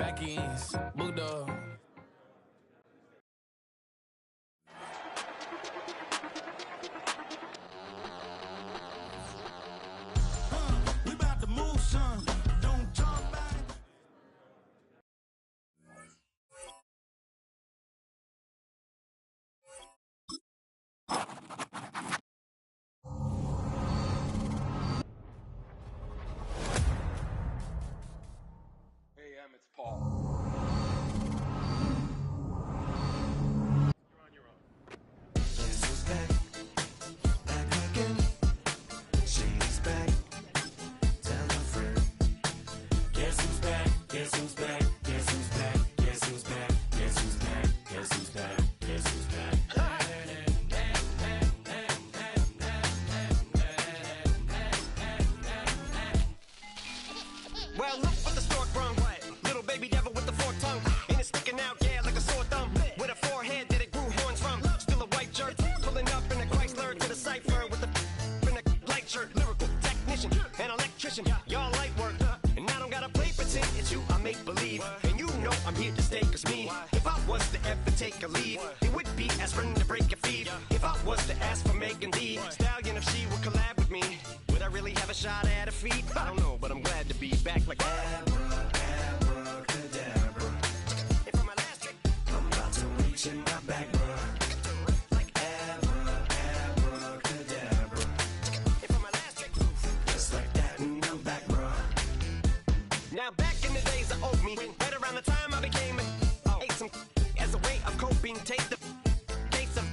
Nikes, Bulldog. We about to move some. Don't talk about it. Hey, it's Paul. You're on your own. Guess who's back? Back again. She's back. Tell a friend. Guess who's back? Guess who's back? Guess who's back? Guess who's back? Guess who's back? Guess who's back? Guess who's back? Well, look what the stork brung. Little baby devil with the forked tongue. And it's sticking out, yeah, like a sore thumb. With a forehead that it grew horns from. Still a white shirt, pulling up in a Chrysler to the cipher with a in a light shirt. Lyrical technician, an electrician, y'all light work. And I don't gotta play pretend, it's you I make believe. And you know I'm here to stay, cause me, if I was to ever take a lead, it would be aspirin to break your feet. If I was to ask for Megan D Stallion, if she would collab with me, would I really have a shot at her feet? I don't know, but I'm glad to be back like Abracadabra. And for my last trick, I'm about to reach in my back, bruh. like Abracadabra. And for my last trick, Just like that, and I'm back, bruh. now back in the days of oat me, right around the time I became ate some as a way of coping. Take the case of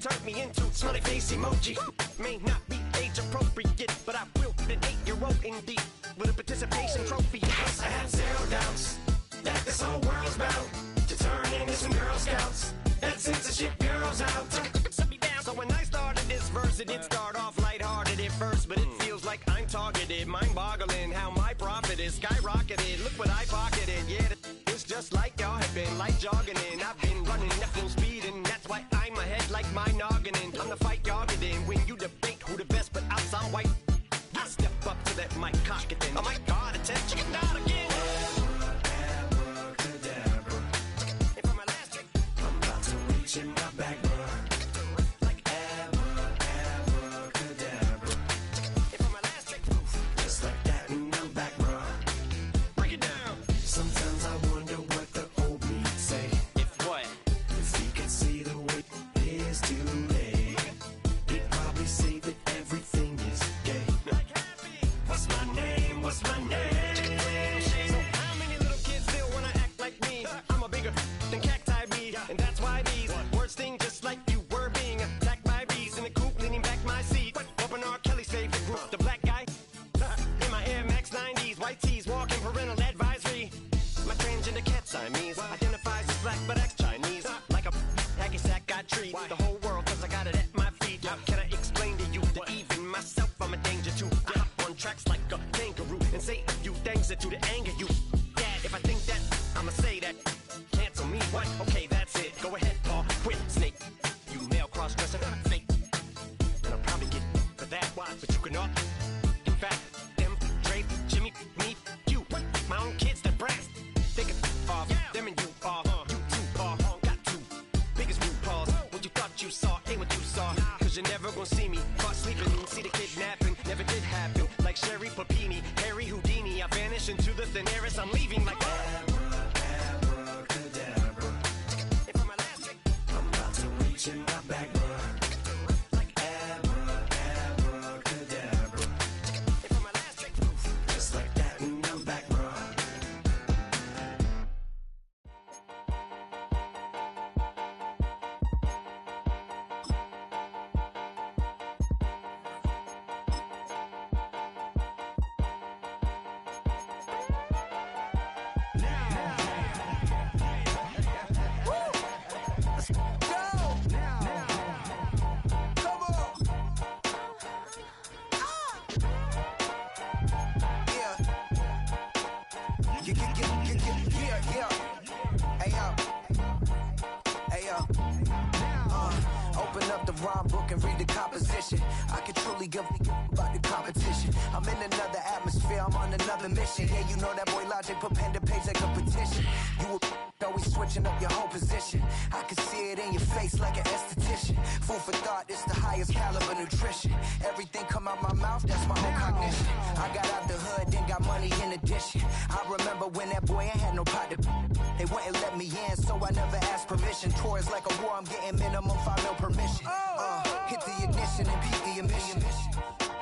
turned me into smiley face emoji. May not be age appropriate, but I will be an 8-year-old indeed with a participation trophy. I have zero doubts that this whole world's bound to turn into some Girl Scouts. That censorship bureau's out. Set me down. So when I started this verse, it did start off lighthearted at first, but it feels like I'm targeted. Mind-boggling how my profit is skyrocketed. Look what I pocketed. Yeah, it's just like y'all have been like jogging in. I've been running at full speed, and that's why I'm ahead like my noggin. I'm the fight y'all get in when you debate who the best, but I'm some white. I step up to that mic, cock it then. Oh my God, attention, chicken out again. Abracadabra. And for my last trick, I'm about to reach in my back, bruh. like Abracadabra. and for my last trick, Just like that, and I'm back, bruh. break it down. Sometimes I wonder what the old me say. If what? If he could see the way it is today, he'd probably say that everything is gay. Like happy. What's my name? What's my name? So how many little kids still wanna act like me? I'm a bigger than cacti bee, and that's why these words sting just like you were being attacked by bees in the coop, leaning back my seat. Open R. Kelly's favorite group, the black guy. In my Air Max 90s, white tees, walking parental advisory. My transgender cat Siamese identifies as black but acts Chinese. Like a hacky sack I treat the whole world cause I got it at my feet. How can I explain to you that even myself I'm a danger to? I hop on tracks like a kangaroo and say a few things that do to anger you. Dad, if I think that, I'ma say that. Cancel me, what? Okay, that's it. Go ahead, Paul, quit, snake. You male cross-dresser, fake. And I'll probably get for that, but you cannot. In fact, them, Dre, Jimmy, me, you, my own kids that brass. Think it off, them and you are, you two are, got two biggest root paws. What you thought you saw ain't what you saw, cause you're never gonna see me caught sleeping, see the kidnapping, never did happen. Like Sherry Papini, Harry Houdini, I vanish into the thin air as I'm leaving like Abracadabra. And for my last trick, I'm about to reach in my back, bruh. like Abracadabra. and for my last trick, Just like that, and I'm back, bruh. Open up the rhyme book and read the composition. I can truly give about the competition. I'm in another atmosphere, I'm on another mission. Yeah, you know that boy Logic put pen to page like a petition. switching up your whole position. I can see it in your face like an esthetician. Food for thought, it's the highest caliber nutrition. Everything come out my mouth, that's my whole cognition. I got out the hood, then got money in addition. I remember when that boy ain't had no pot to. They wouldn't let me in, so I never asked permission. Tours like a war, I'm getting minimum 5 mil permission. Hit the ignition and beat the emission.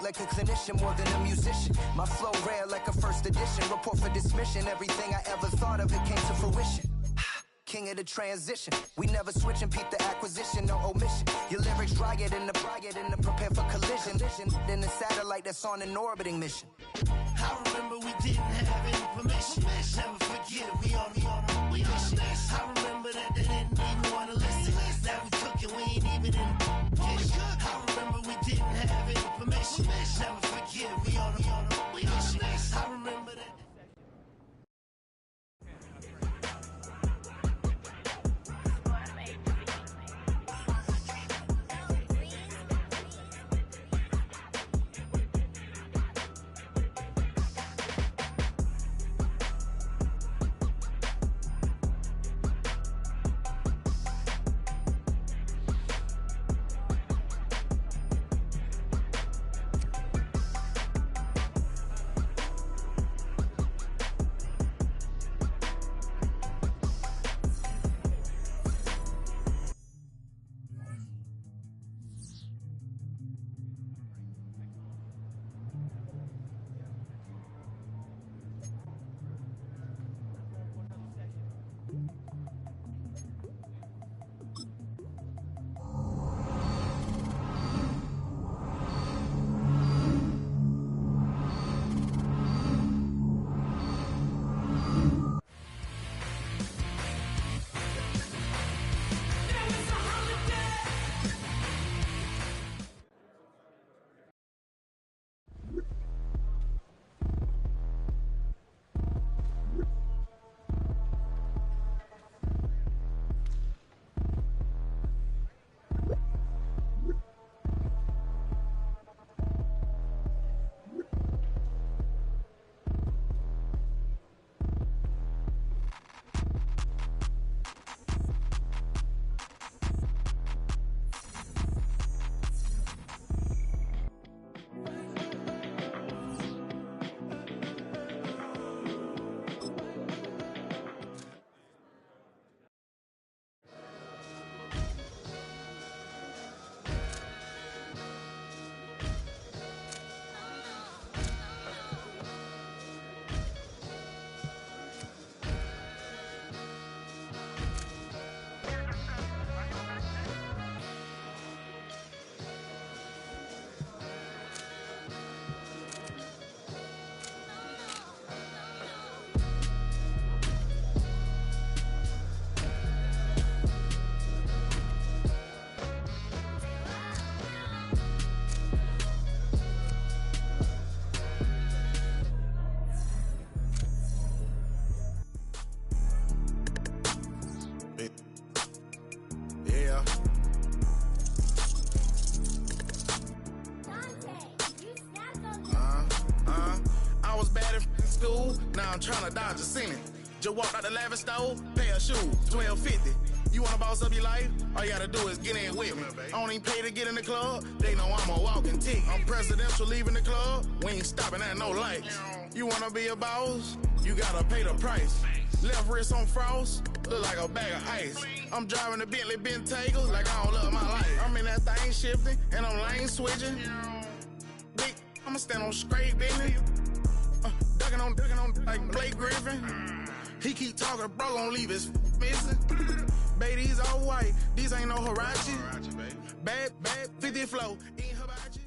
Like a clinician more than a musician. My flow rare like a first edition. Report for dismission. Everything I ever thought of, it came to fruition. King of the transition. We never switch and peep the acquisition, no omission. Your lyrics dry it in the prepare for collision. Then the satellite that's on an orbiting mission. I remember we didn't have any permission. Never forget it, we on a mission. I remember that they didn't even want to listen. Now we cooking, we ain't even in the kitchen. I remember we didn't have any permission. Never forget it, we on a mission. I remember that. Yeah. I was bad in school, now I'm trying to dodge a sentence. Just walked out the lavish store, pair of shoes, $12.50. You wanna boss up your life? All you gotta do is get in with me. I don't even pay to get in the club, they know I'm a walking ticket. I'm presidential leaving the club, we ain't stopping at no lights. You wanna be a boss? You gotta pay the price. Left wrist on frost, look like a bag of ice. I'm driving a Bentley Bentayga like I don't love my life. I'm in that thing shifting, and I'm lane switching. Big, I'ma stand on straight, baby. Ducking on like Blake Griffin. He keep talking, bro, gon' leave his missing. Baby, these all white, these ain't no Hirachi. Bad, 50 flow, ain't hibachi.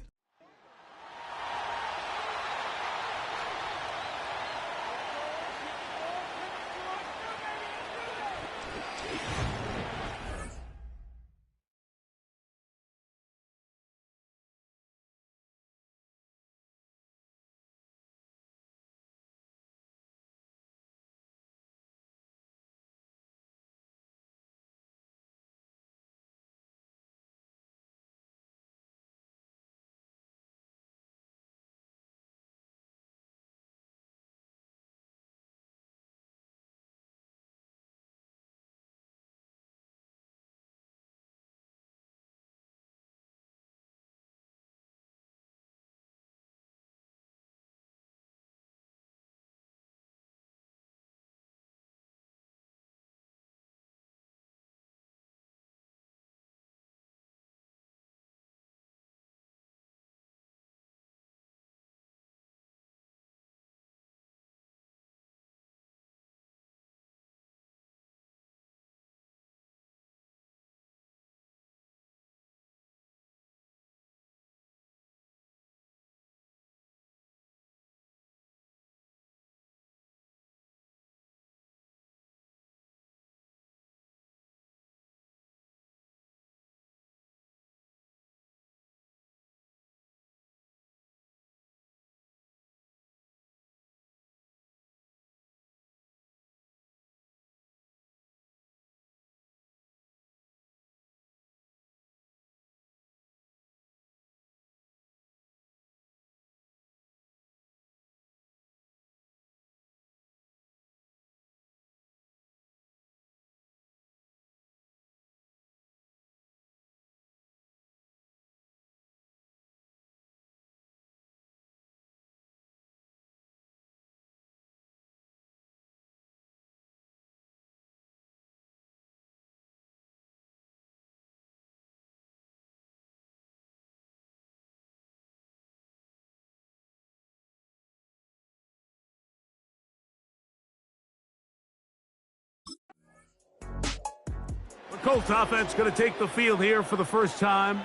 Colts offense going to take the field here for the first time.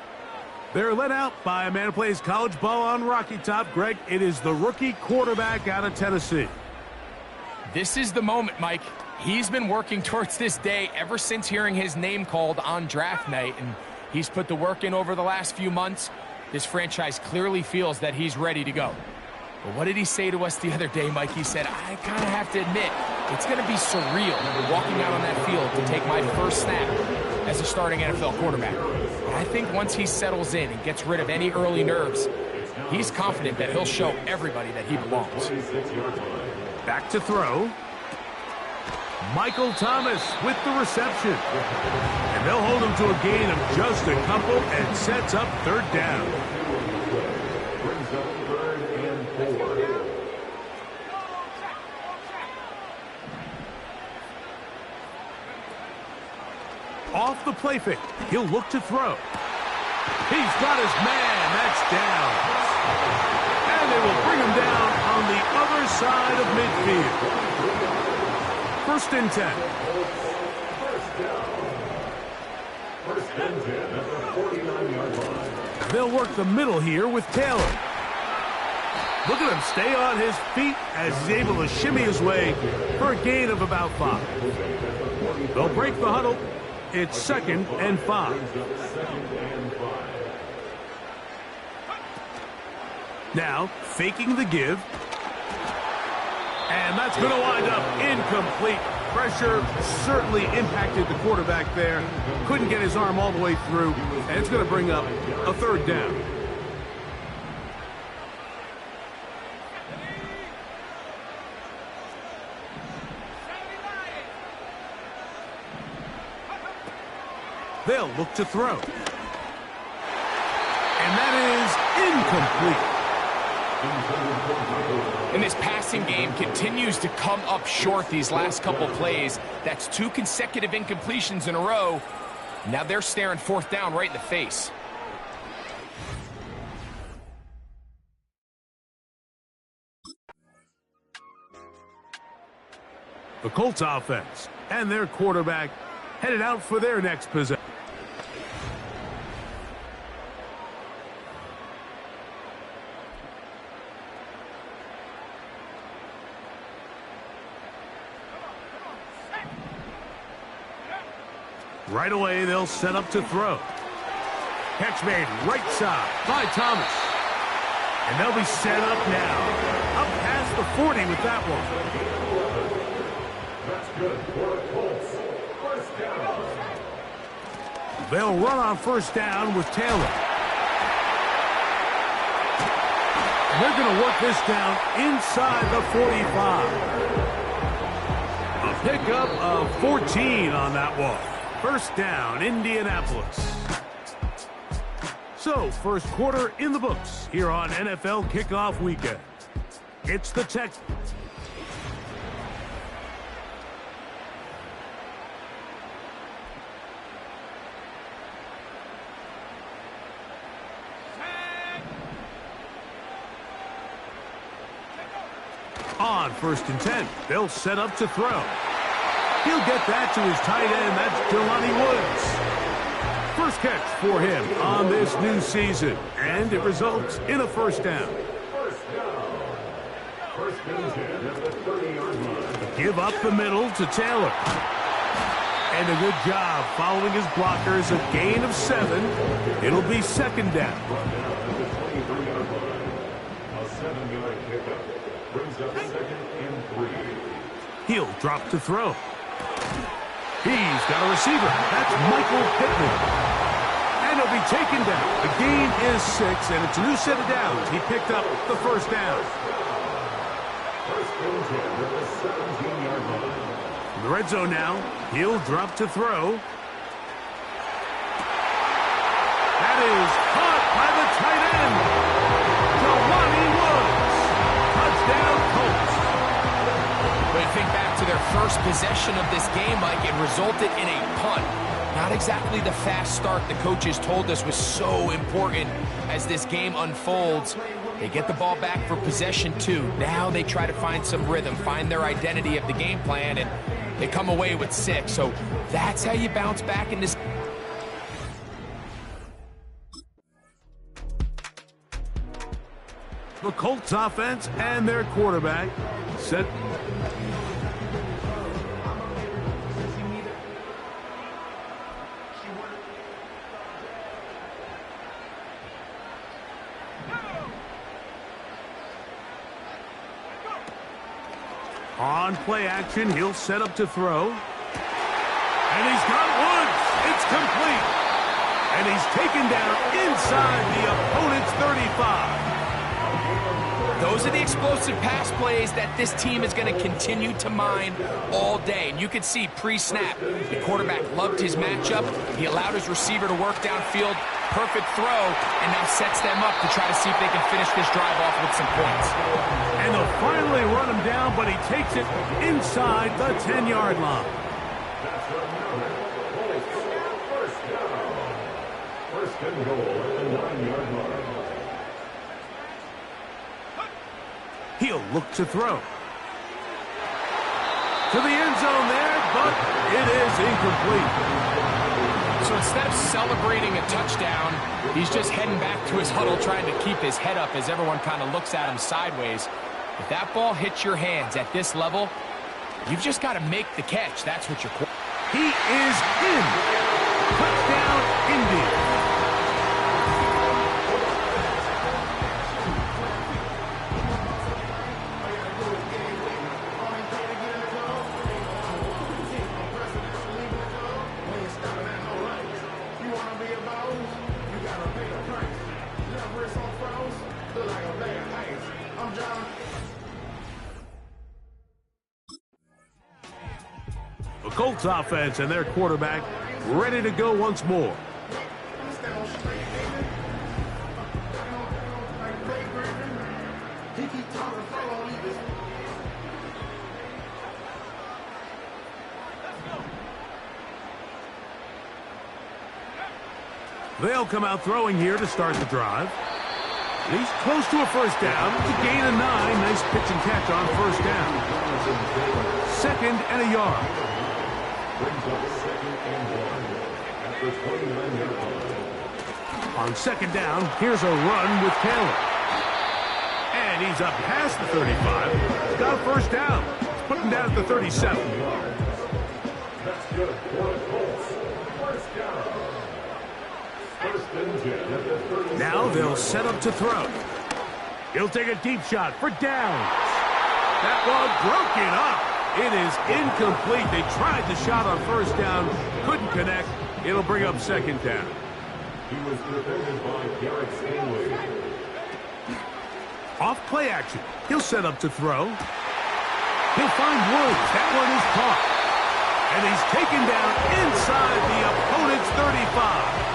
They're led out by a man who plays college ball on Rocky Top. Greg, it is the rookie quarterback out of Tennessee. This is the moment, Mike. He's been working towards this day ever since hearing his name called on draft night, and he's put the work in over the last few months. This franchise clearly feels that he's ready to go. But what did he say to us the other day, Mike? He said, I kind of have to admit, it's going to be surreal walking out on that field to take my first snap as a starting NFL quarterback. But I think once he settles in and gets rid of any early nerves, he's confident that he'll show everybody that he belongs. Back to throw. Michael Thomas with the reception. And they'll hold him to a gain of just a couple and sets up third down. Off the play fake, he'll look to throw. He's got his man, that's down. And they will bring him down on the other side of midfield. First and 10. First and 10 at the 49-yard line. They'll work the middle here with Taylor. Look at him stay on his feet as he's able to shimmy his way for a gain of about 5. They'll break the huddle. It's 2nd and 5. Now, faking the give. And that's going to wind up incomplete. Pressure certainly impacted the quarterback there. Couldn't get his arm all the way through. And it's going to bring up a third down. They'll look to throw. And that is incomplete. And this passing game continues to come up short these last couple plays. That's 2 consecutive incompletions in a row. Now they're staring 4th down right in the face. The Colts offense and their quarterback headed out for their next possession. Right away, they'll set up to throw. Catch made right side by Thomas. And they'll be set up now. Up past the 40 with that one. That's good for the Colts. First down. They'll run on first down with Taylor. And they're going to work this down inside the 45. A pickup of 14 on that one. First down, Indianapolis. So, first quarter in the books here on NFL Kickoff Weekend. It's the Tech. On first and 10, they'll set up to throw. He'll get that to his tight end. That's Jelani Woods. First catch for him on this new season. And it results in a first down. First down. First and 10 at the 30-yard line. Give up the middle to Taylor. And a good job following his blockers. A gain of 7. It'll be 2nd down. A 7-yard pickup brings up 2nd and 3. He'll drop to throw. He's got a receiver. That's Michael Pittman. And he'll be taken down. The gain is 6, and it's a new set of downs. He picked up the first down. First and 10 at the 17-yard line. In the red zone now. He'll drop to throw. That is caught by the tight end. Jelani Woods. Touchdown, Colts. But I think back to their first possession of this game, Mike, it resulted in a punt. Not exactly the fast start the coaches told us was so important as this game unfolds. They get the ball back for possession 2. Now they try to find some rhythm, find their identity of the game plan, and They come away with 6, so that's how you bounce back in this. The Colts offense and their quarterback set. On play action, he'll set up to throw. And he's got Woods. It's complete. And he's taken down inside the opponent's 35. Those are the explosive pass plays that this team is going to continue to mine all day. And you can see pre-snap, the quarterback loved his matchup. He allowed his receiver to work downfield. Perfect throw, and now sets them up to try to see if they can finish this drive off with some points. And they'll finally run him down, but he takes it inside the 10-yard line. First and goal at the 9-yard line. He'll look to throw. To the end zone there, but it is incomplete. So instead of celebrating a touchdown, he's just heading back to his huddle trying to keep his head up as everyone kind of looks at him sideways. If that ball hits your hands at this level, you've just got to make the catch. That's what you're... He is in. Touchdown, Indy. The Colts offense and their quarterback ready to go once more. They'll come out throwing here to start the drive. He's close to a first down. It's a gain of 9. Nice pitch and catch on first down. 2nd and a yard. Brings up 2nd and 1 at the 29-yard line. On 2nd down, here's a run with Taylor. And he's up past the 35. He's got a first down. Let's put him down at the 37. That's good for the Colts. First down. First and 10 at the 37. Now they'll set up to throw. He'll take a deep shot for downs. That ball broken up. It is incomplete. They tried the shot on first down, couldn't connect. It'll bring up 2nd down. He was defended by Garrett Stanley. Off play action. He'll set up to throw. He'll find Woods. That one is caught. And he's taken down inside the opponent's 35.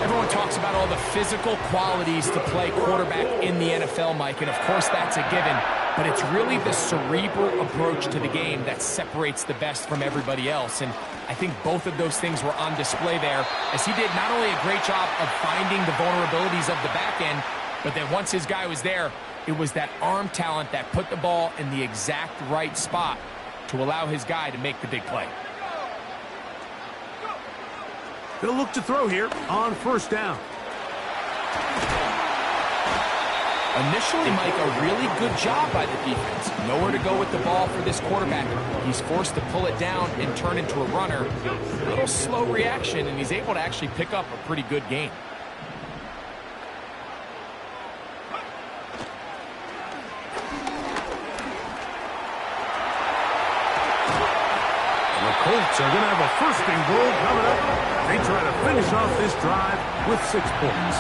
Everyone talks about all the physical qualities to play quarterback in the NFL, Mike, and of course that's a given. But it's really the cerebral approach to the game that separates the best from everybody else. And I think both of those things were on display there, as he did not only a great job of finding the vulnerabilities of the back end, but then once his guy was there, it was that arm talent that put the ball in the exact right spot to allow his guy to make the big play. They'll look to throw here on first down. Initially, Mike, a really good job by the defense. Nowhere to go with the ball for this quarterback. He's forced to pull it down and turn into a runner. A little slow reaction, and he's able to actually pick up a pretty good gain. And the Colts are going to have a 1st and goal coming up. They try to finish off this drive with 6 points.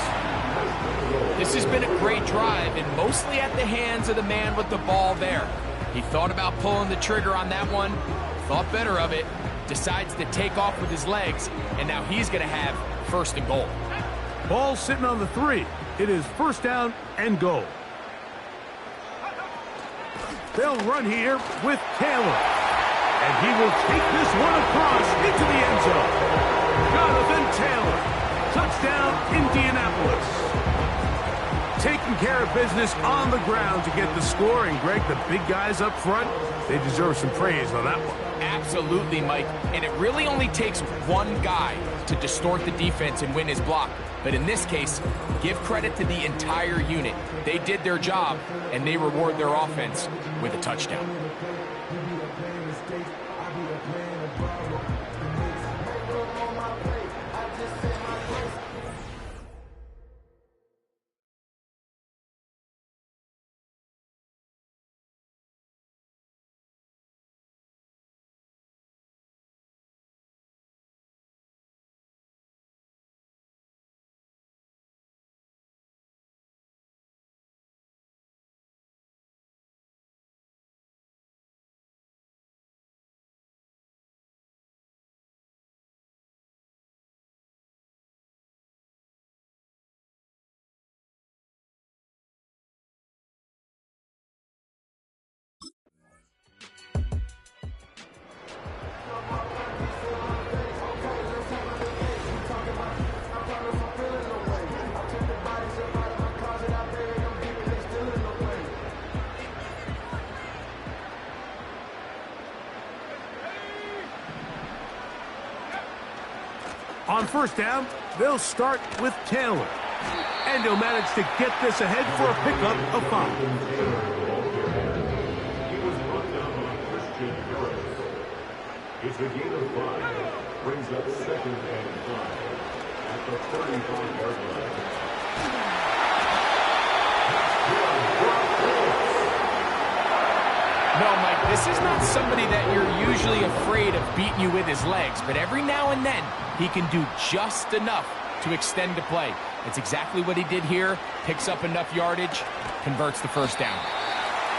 This has been a great drive, and mostly at the hands of the man with the ball there. He thought about pulling the trigger on that one, thought better of it, decides to take off with his legs, and now he's going to have 1st and goal. Ball sitting on the 3. It is 1st down and goal. They'll run here with Taylor. And he will take this one across into the end zone. Jonathan Taylor. Touchdown, Indianapolis. taking care of business on the ground to get the score. And, Greg, the big guys up front, they deserve some praise on that one. Absolutely, Mike. And it really only takes one guy to distort the defense and win his block. But in this case, give credit to the entire unit. They did their job, and they reward their offense with a touchdown. On first down, they'll start with Taylor. And he'll manage to get this ahead for a pickup of 5. He was brought down on Christian Harris. It's a gain of 5. Brings up 2nd and 5 at the 35-yard line. No, Mike, this is not somebody that you're usually afraid of beating you with his legs, but every now and then he can do just enough to extend the play. It's exactly what he did here. Picks up enough yardage, converts the first down.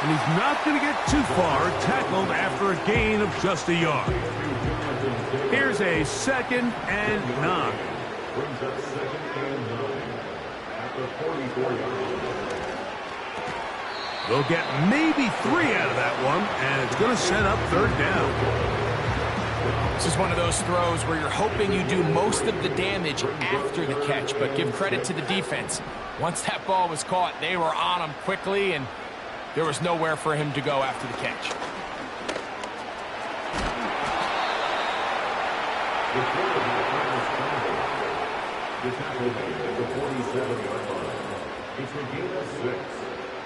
And he's not going to get too far, tackled after a gain of just a yard. Here's a 2nd and 9. Brings up 2nd and 9 at the 44-yard line. They'll get maybe 3 out of that one, and it's going to set up 3rd down. This is one of those throws where you're hoping you do most of the damage after the catch, but give credit to the defense. Once that ball was caught, they were on him quickly, and there was nowhere for him to go after the catch. The tackle at the 47-yard line. It's a gain of 6.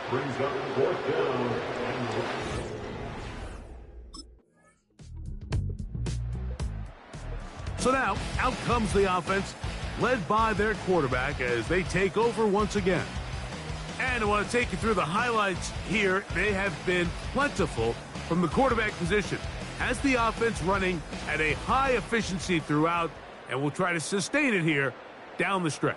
Brings up 4th down and 1. So now, out comes the offense, led by their quarterback as they take over once again. And I want to take you through the highlights here. They have been plentiful from the quarterback position. Has the offense running at a high efficiency throughout, and will try to sustain it here down the stretch.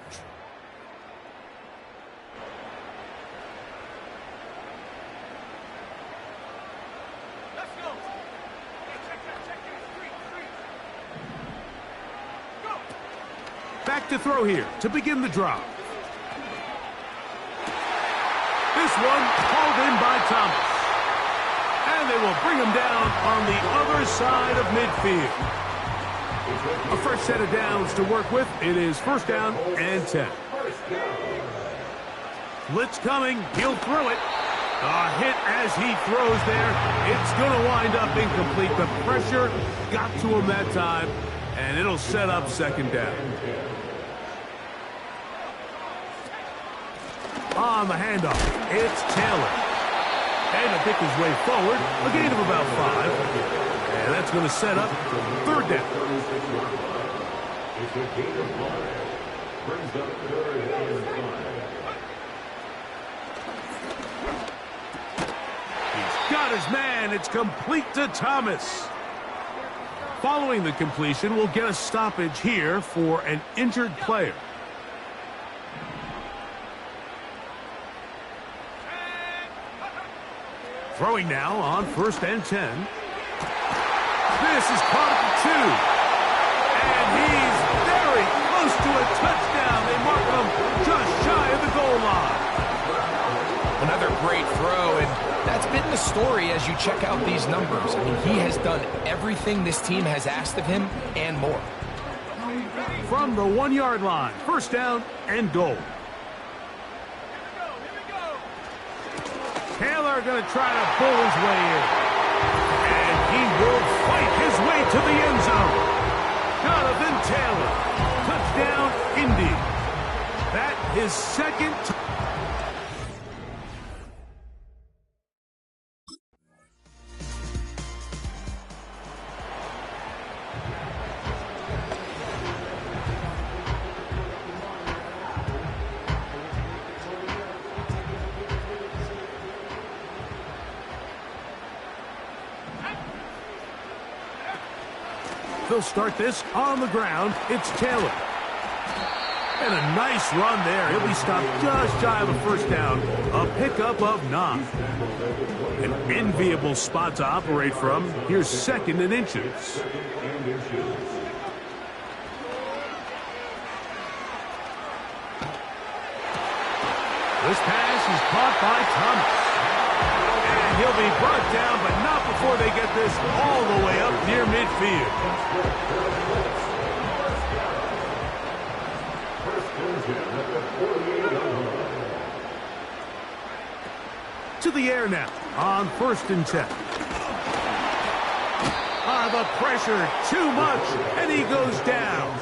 Back to throw here to begin the drive. This one called in by Thomas. And they will bring him down on the other side of midfield. A fresh set of downs to work with. It is 1st down and 10. Blitz coming. He'll throw it. A hit as he throws there. It's going to wind up incomplete. The pressure got to him that time, and it'll set up 2nd down. On the handoff, it's Taylor. And to pick his way forward, a gain of about 5. And that's going to set up 3rd down. It's a gain of 5. Brings up 3rd and 5. He's got his man. It's complete to Thomas. Following the completion, we'll get a stoppage here for an injured player. Throwing now on 1st and 10. This is caught at the 2. And he's very close to a touchdown. They mark him just shy of the goal line. Another great throw, and that's been the story as you check out these numbers. I mean, he has done everything this team has asked of him and more. From the 1-yard line, 1st down and goal. Taylor going to try to pull his way in. And he will fight his way to the end zone. Jonathan Taylor, touchdown, Indy. That his second time. They'll start this on the ground. It's Taylor. And a nice run there. He'll be stopped just shy of a first down. A pickup of 9. An enviable spot to operate from. Here's 2nd and inches. This pass is caught by Thomas. And he'll be brought down, but not before they get this all the way up near midfield. To the air now on 1st and 10. The pressure, too much, and he goes down.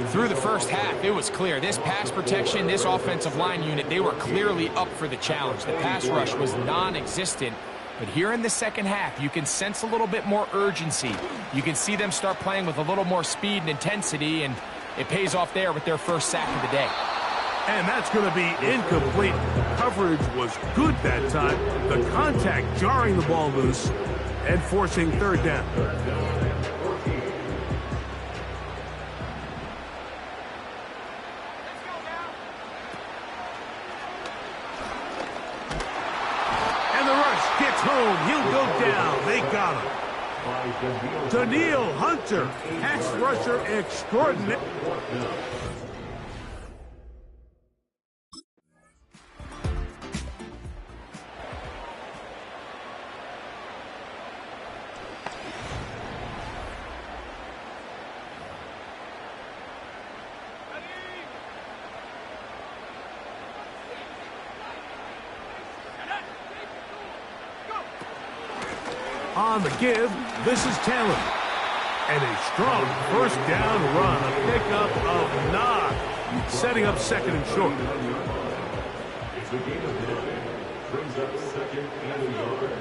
Through the first half, it was clear. This pass protection, this offensive line unit, they were clearly up for the challenge. The pass rush was non-existent. But here in the second half, you can sense a little bit more urgency. You can see them start playing with a little more speed and intensity, and it pays off there with their first sack of the day. And that's going to be incomplete. Coverage was good that time. The contact jarring the ball loose and forcing 3rd down. And the rush gets home. He'll go down. They got him. Daniil Hunter, pass rusher extraordinary. On the give, this is Taylor. And a strong first down run, a pickup of 9, setting up 2nd and short. It's a gain of 9. Brings up 2nd and a yard.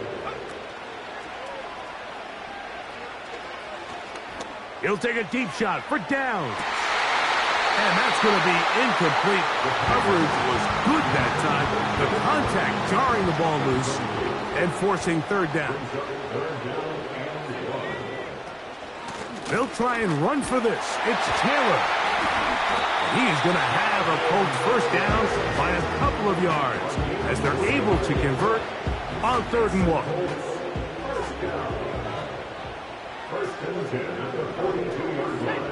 He'll take a deep shot for down. And that's going to be incomplete. The coverage was good that time. The contact jarring the ball loose and forcing 3rd down. They'll try and run for this. It's Taylor. He's going to have a Colts first down by a couple of yards as they're able to convert on 3rd and 1. First and 10 at the 42-yard line.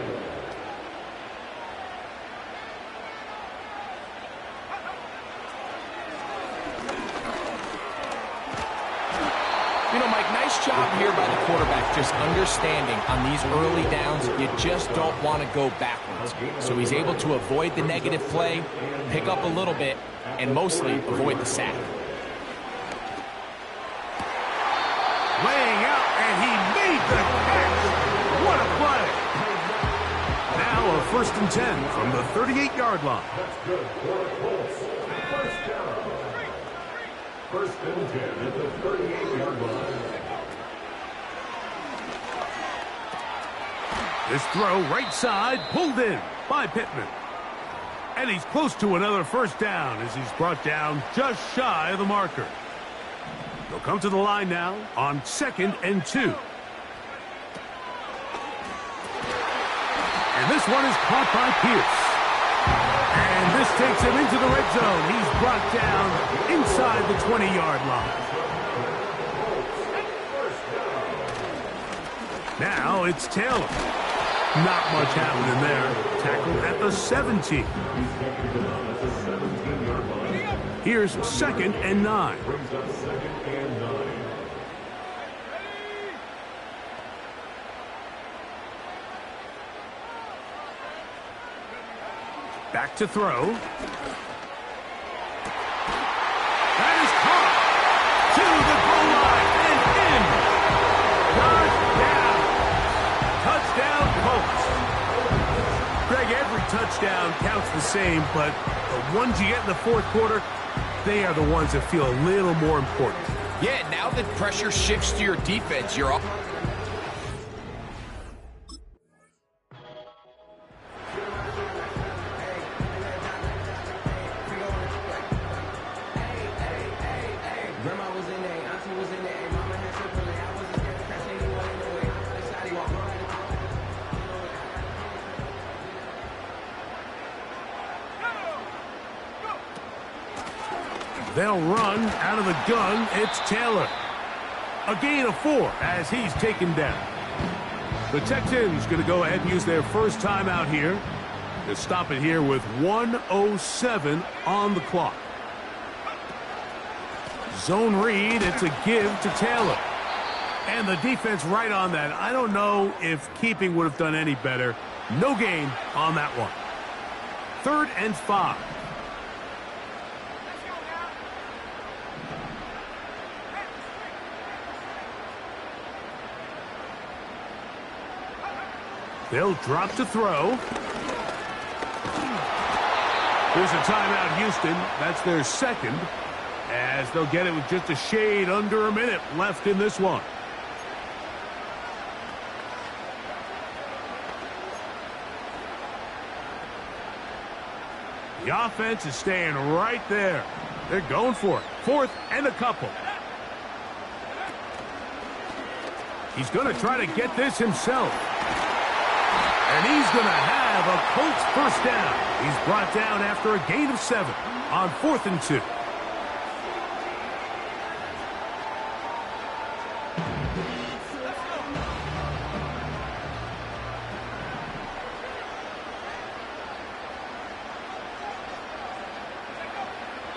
You know, Mike, nice job here by the quarterback just understanding on these early downs, you just don't want to go backwards. So he's able to avoid the negative play, pick up a little bit, and mostly avoid the sack. Laying out, and he made the catch. What a play. Now a 1st and 10 from the 38-yard line. That's good for the Colts. First down. 1st and 10 at the 38-yard line. This throw right side, pulled in by Pittman. And he's close to another first down as he's brought down just shy of the marker. They'll come to the line now on 2nd and 2. And this one is caught by Pierce. And this takes him into the red zone. He's brought down inside the 20-yard line. Now it's Taylor. Not much happening there. Tackled at the 17. Here's 2nd and 9. Back to throw. That is caught. Greg, every touchdown counts the same, but the ones you get in the fourth quarter, they are the ones that feel a little more important. Yeah, now that pressure shifts to your defense, you're up. Grandma was in there, auntie was in there, mama had Chick-fil-A. I wasn't scared to crash anyone in the way. I decided walk mama in the They'll run out of the gun. It's Taylor. A gain of 4 as he's taken down. The Texans going to go ahead and use their first timeout here to stop it here with 1:07 on the clock. Zone read, it's a give to Taylor. And the defense right on that. I don't know if keeping would have done any better. No gain on that one. 3rd and 5. They'll drop to throw. Here's a timeout, Houston. That's their second, as they'll get it with just a shade under a minute left in this one. The offense is staying right there. They're going for it. 4th and a couple. He's going to try to get this himself. And he's going to have a Colts first down. He's brought down after a gain of 7 on 4th and 2.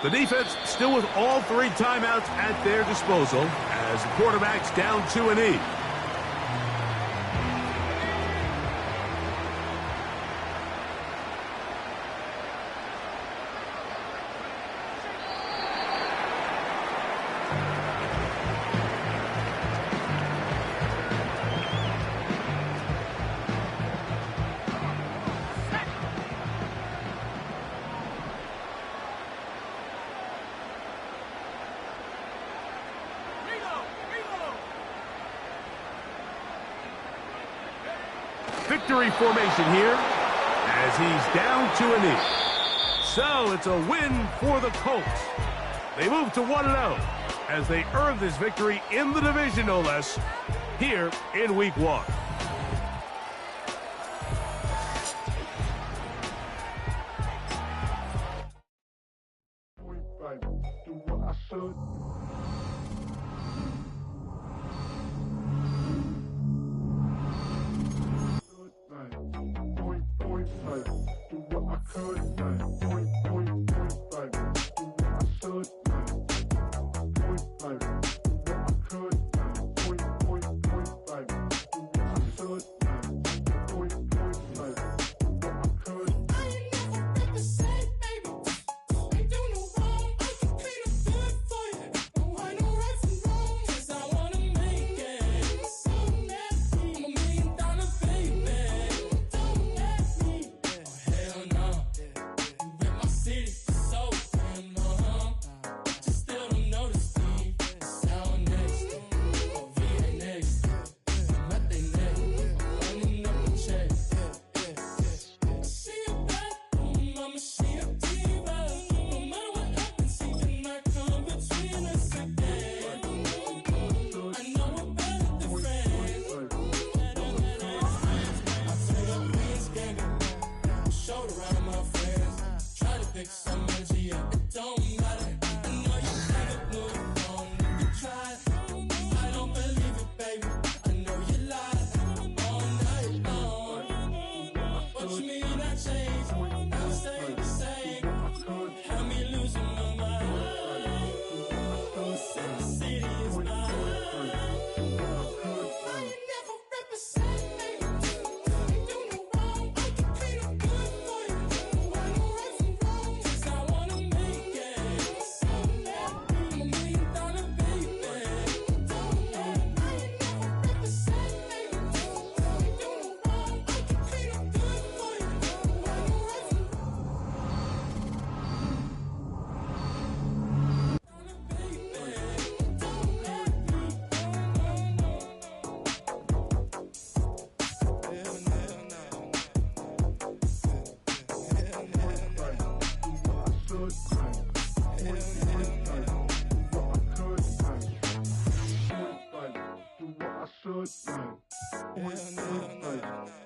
The defense still with all 3 timeouts at their disposal as the quarterback's down to a knee. Victory formation here as he's down to a knee. So it's a win for the Colts. They move to 1-0 as they earn this victory in the division, no less, here in Week 1.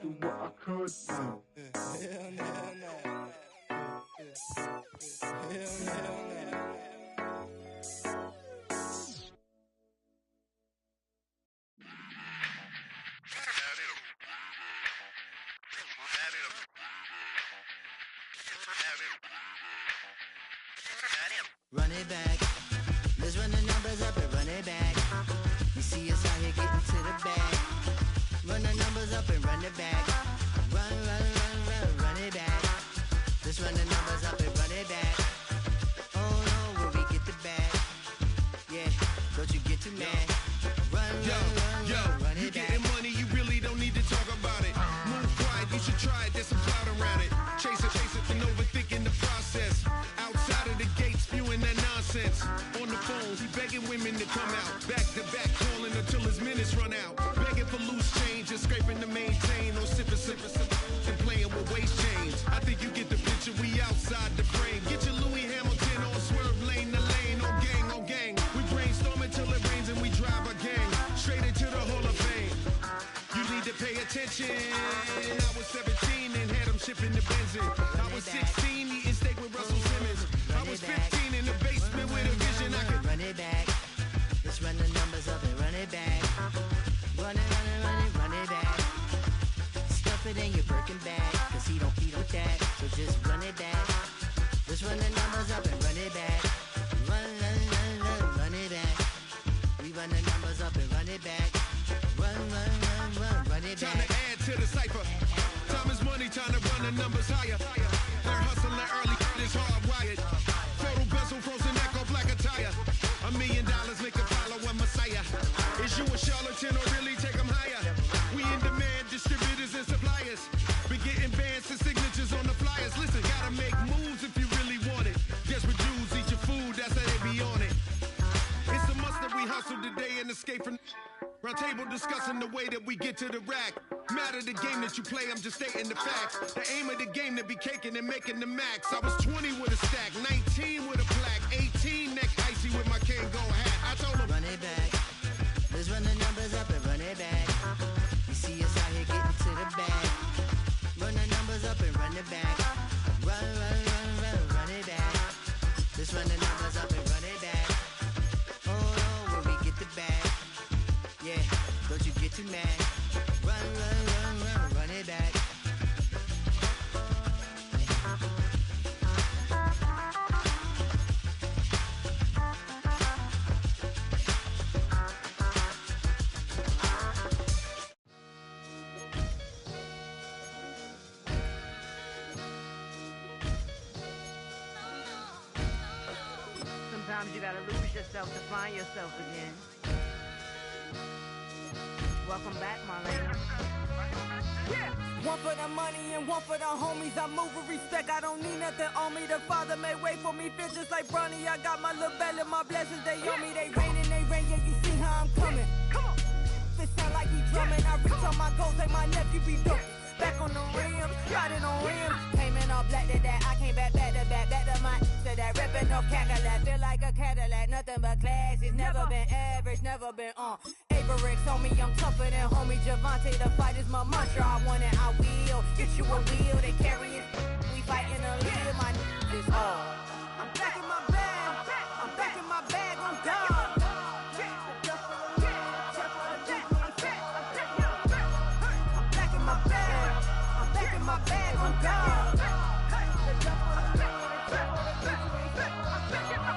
Do what I could now. Run it back. Let's run the numbers up and run it back. You see us out here getting to the bag. Run the numbers up and run it back. Run, run, run, run, run it back. Let's run the numbers up and run it back. Oh no, will we get the bag? Yeah, don't you get too mad? Run, run it you back. getting money, you really don't need to talk about it. Move quiet, you should try it, there's some clout around it. Chase it, and overthinking the process. Outside of the gates, spewing that nonsense. On the phones, he begging women to come out. Back to back, calling until his minutes run out. Begging for loose change and scraping to maintain. Or sipping, and playing with waist chains. I think you get the picture, we outside the frame. Get your Louis Hamilton on swerve lane to lane. On gang. We brainstorm until it rains and we drive a gang. Straight into the Hall of Fame. You need to pay attention. I was 17 and had them shipping the benzin. I was 16 eating steak with Russell Simmons. I was 15 in the basement with a vision. I could run it back. Let's run the numbers up and run it back. Run it back. Stuff it in your Birkin bag, cause he don't eat with that. So just run it back. Let's run the numbers up and run it back. Run it back. We run the numbers up and run it back. Run it back. time to add to the cipher. Time is money, time to run the numbers higher. They're hustling early, this hardwired. Photo bezel, frozen echo, black attire. $1 million make a follow a messiah. Is you a charlatan or really take them higher? We in demand, distributors and suppliers. Been getting bands and signatures on the flyers. Listen, gotta make moves if you really want it. Desperate Jews eat your food, that's how they be on it. It's a must that we hustle today and escape from round table discussing the way that we get to the rack. Matter the game that you play, I'm just stating the facts. The aim of the game to be caking and making the max. I was 20 with a stack, 19 with a plaque, 18 neck icy with my Kango hat. I told him, run it back. Let's run the numbers up and run it back. You see us out here getting to the bag. Run the numbers up and run it back. Run it back. Let's run the numbers up and run it back. Oh no, when we get the bag. Yeah, don't you get too mad. Run it back. Sometimes you gotta lose yourself to find yourself again. Welcome back, Marlena. Yeah. One for the money and one for the homies. I move with respect, I don't need nothing on me. The Father made way for me, feel just like Bronny. I got my little belly, my blessings, they on me. They rain, yeah, you see how I'm coming. Come on. It sound like we drumming. I reach on my goals, like my nephew be dope. Back on the rim, riding on rim. Came in all black to that, I came back to my to that ripping off Cadillac. Feel like a Cadillac, nothing but class. It's never been average, never been on. Averix on me, I'm tougher than homie Javante. The fight is my mantra, I want it, I will. Get you a wheel, they carry it. We fighting a live, my is all. I'm back in my bag, I'm back in my bag, I'm gone. My bag on God.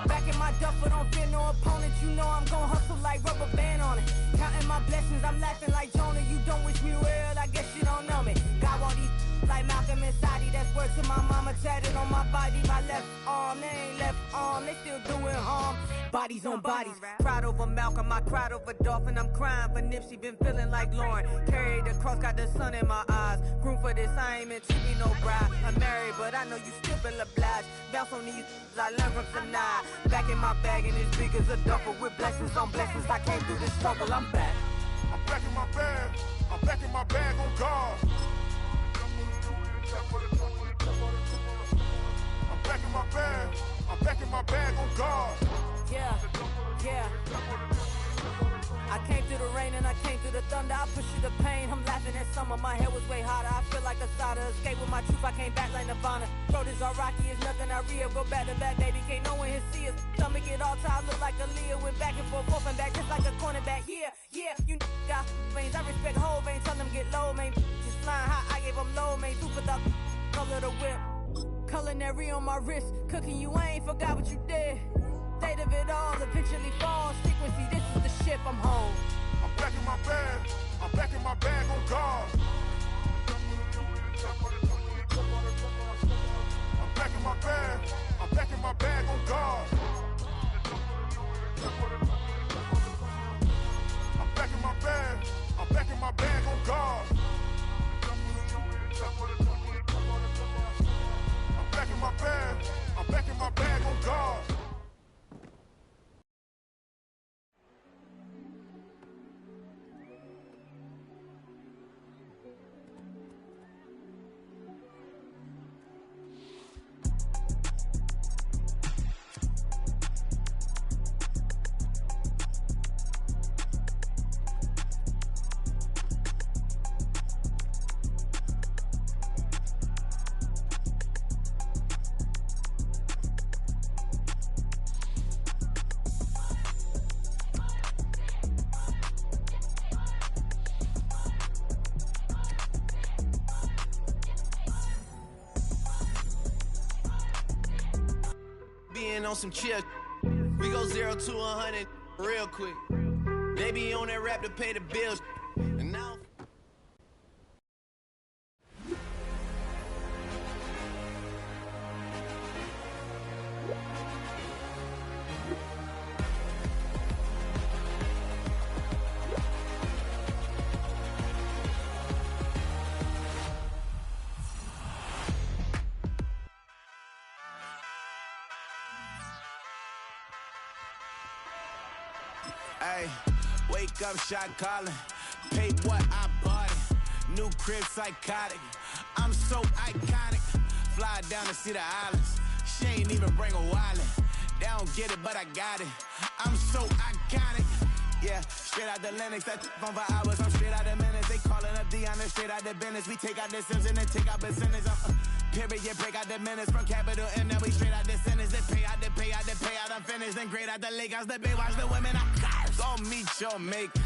Back in my duffel, don't fear no opponent. You know I'm gon' hustle like rubber band on it. Counting my blessings, I'm laughing like Jonah. You don't wish me well, I guess you don't know me. Got all these like Malcolm and Sadie. That's word to my mama, tatted on my body. My left arm, they ain't left arm, they still doing harm. Bodies on bodies, cried over Malcolm, I cried over Dolphin. I'm crying for Nipsey, been feeling like Lauren. Carried the cross, got the sun in my eyes. Room for this, I ain't meant to be no bride. I'm married, but I know you still feel obliged. Bounce on these, I learned from Sanaa. Back in my bag and it's big as a duffel. With blessings on blessings, I came through this struggle, I'm back. I'm back in my bag, I'm back in my bag on God. I'm back in my bag, I'm back in my bag on God. Yeah. I came through the rain and I came through the thunder. I push you the pain, summer, my hair was way hotter. I feel like a starter. Escape with my truth, I came back like Nirvana. Throat is all rocky, it's nothing I real. Go back to back, baby, can't no one here see us. Stomach get all tired, look like a Leah. Went back and forth and back, just like a cornerback. Yeah, yeah, you got veins. I respect whole veins, tell them get low, man. Just flying high, I gave them low, man. Two for the color the whip. Culinary on my wrist, cooking you, I ain't forgot what you did. State of it all, eventually falls. Frequency, this is the ship, I'm home. I'm back in my bag. I'm back in my bag on guard. I'm back in my bag. I'm back in my bag on guard. I'm back in my bag. I'm back in my bag on guard. I'm back in my bag. I'm back in my bag on guard. On some chill, we go 0 to 100 real quick. They be on that rap to pay the bills, and now. Hey, wake up, shot calling. Paid what I bought it. New crib, psychotic. I'm so iconic. Fly down to see the islands. She ain't even bring a wallet. They don't get it, but I got it. I'm so iconic. Yeah, straight out the Linux. That phone for hours. I'm straight out the minutes. They calling up Dion, straight out the business. We take out the Sims and then take out percentage. Period, break out the minutes from capital M. Now we straight out the sentence. They pay out, I'm finished. Then grade out the Lakers, the bay, watch the women. I got go meet your maker.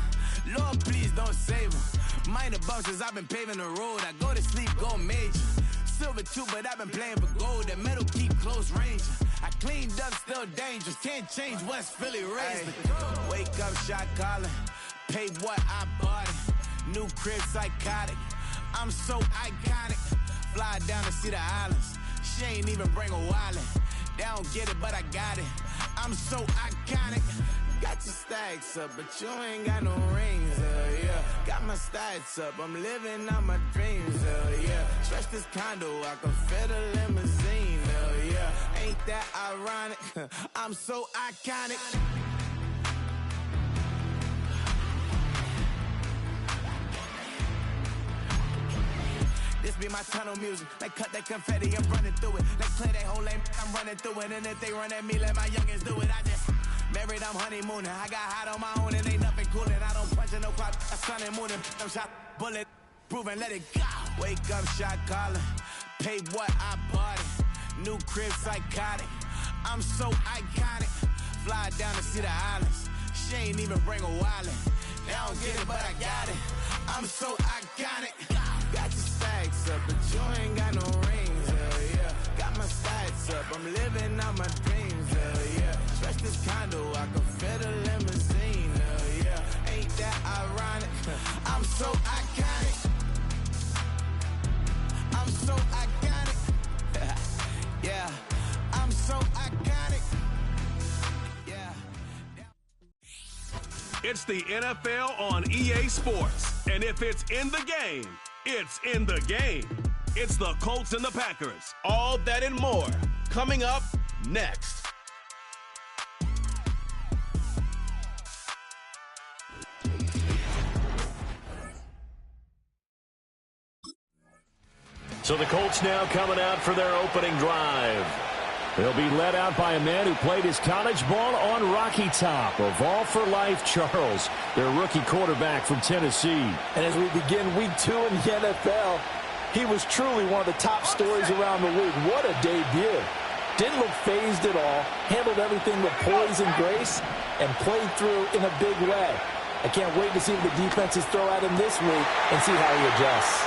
Lord, please don't save them. Minor bumps as I've been paving the road. I go to sleep, go major. Silver too, but I've been playing for gold. The metal keep close range. I cleaned up, still dangerous. Can't change West Philly raised. Wake up, shot calling. Pay what I bought it. New crib, psychotic. I'm so iconic. Fly down to see the islands. She ain't even bring a wallet. They don't get it, but I got it. I'm so iconic. Got your stacks up, but you ain't got no rings, yeah. Got my stats up, I'm living out my dreams, yeah. Stretch this condo, I can fit a limousine, yeah. Ain't that ironic? I'm so iconic. This be my tunnel music. Like cut that confetti, I'm running through it. Like play that whole lane, I'm running through it. And if they run at me, let my youngins do it. I just married, I'm honeymooning. I got hot on my own and ain't nothing coolin'. I don't punch in no clock, a sun and moon. I'm shot, bullet, proven, let it go. Wake up, shot calling. Pay what I bought it. New crib, psychotic. I'm so iconic. Fly down to see the islands. She ain't even bring a wallet. They don't get it, but I got it. I'm so iconic. Got your stacks up, but you ain't got no rings, yeah. Got my stats up, I'm living out my dreams, yeah. Stretch this condo, I can fit a limousine, yeah. Ain't that ironic? I'm so iconic. I'm so iconic. Yeah, I'm so iconic. Yeah. It's the NFL on EA Sports, and if it's in the game, it's in the game. It's the Colts and the Packers. All that and more coming up next. So the Colts now coming out for their opening drive. He'll be led out by a man who played his college ball on Rocky Top. Of All for Life, Charles, their rookie quarterback from Tennessee. And as we begin week 2 in the NFL, he was truly one of the top stories around the league. What a debut. Didn't look phased at all, handled everything with poise and grace, and played through in a big way. I can't wait to see what the defenses throw at him this week and see how he adjusts.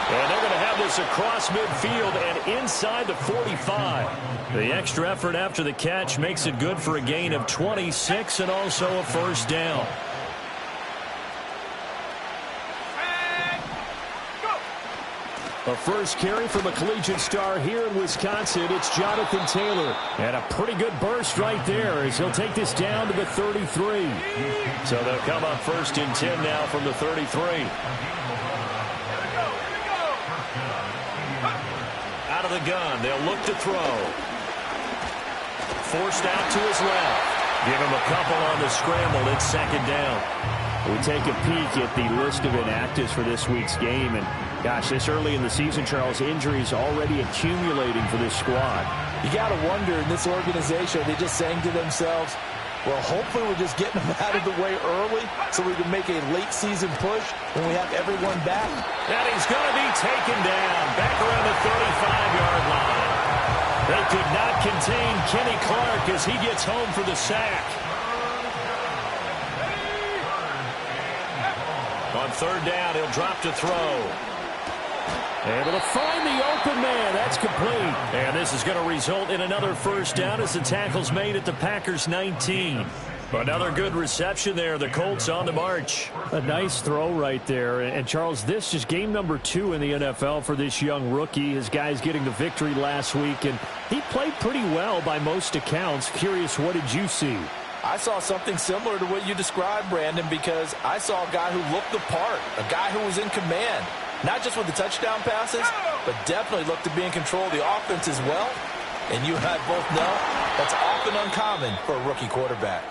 And they're going to have this across midfield and inside the 45. The extra effort after the catch makes it good for a gain of 26 and also a first down. A first carry from a collegiate star here in Wisconsin. It's Jonathan Taylor. And a pretty good burst right there as he'll take this down to the 33. So they'll come up first and 10 now from the 33. Out of the gun, they'll look to throw. Forced out to his left. Give him a couple on the scramble. It's second down. We take a peek at the list of inactives for this week's game. And, gosh, this early in the season, Charles, injuries already accumulating for this squad. You got to wonder in this organization, they're just saying to themselves, well, hopefully we're just getting them out of the way early so we can make a late season push when we have everyone back. And he's going to be taken down back around the 35-yard line. They could not contain Kenny Clark as he gets home for the sack. On third down, he'll drop to throw. Able to find the open man. That's complete. And this is going to result in another first down as the tackle's made at the Packers 19. Another good reception there. The Colts on the march. A nice throw right there. And Charles, this is game number 2 in the NFL for this young rookie. His guys getting the victory last week, and he played pretty well by most accounts. Curious, what did you see? I saw something similar to what you described, Brandon, because I saw a guy who looked the part, a guy who was in command. Not just with the touchdown passes, but definitely looked to be in control of the offense as well. And you and I both know that's often uncommon for a rookie quarterback.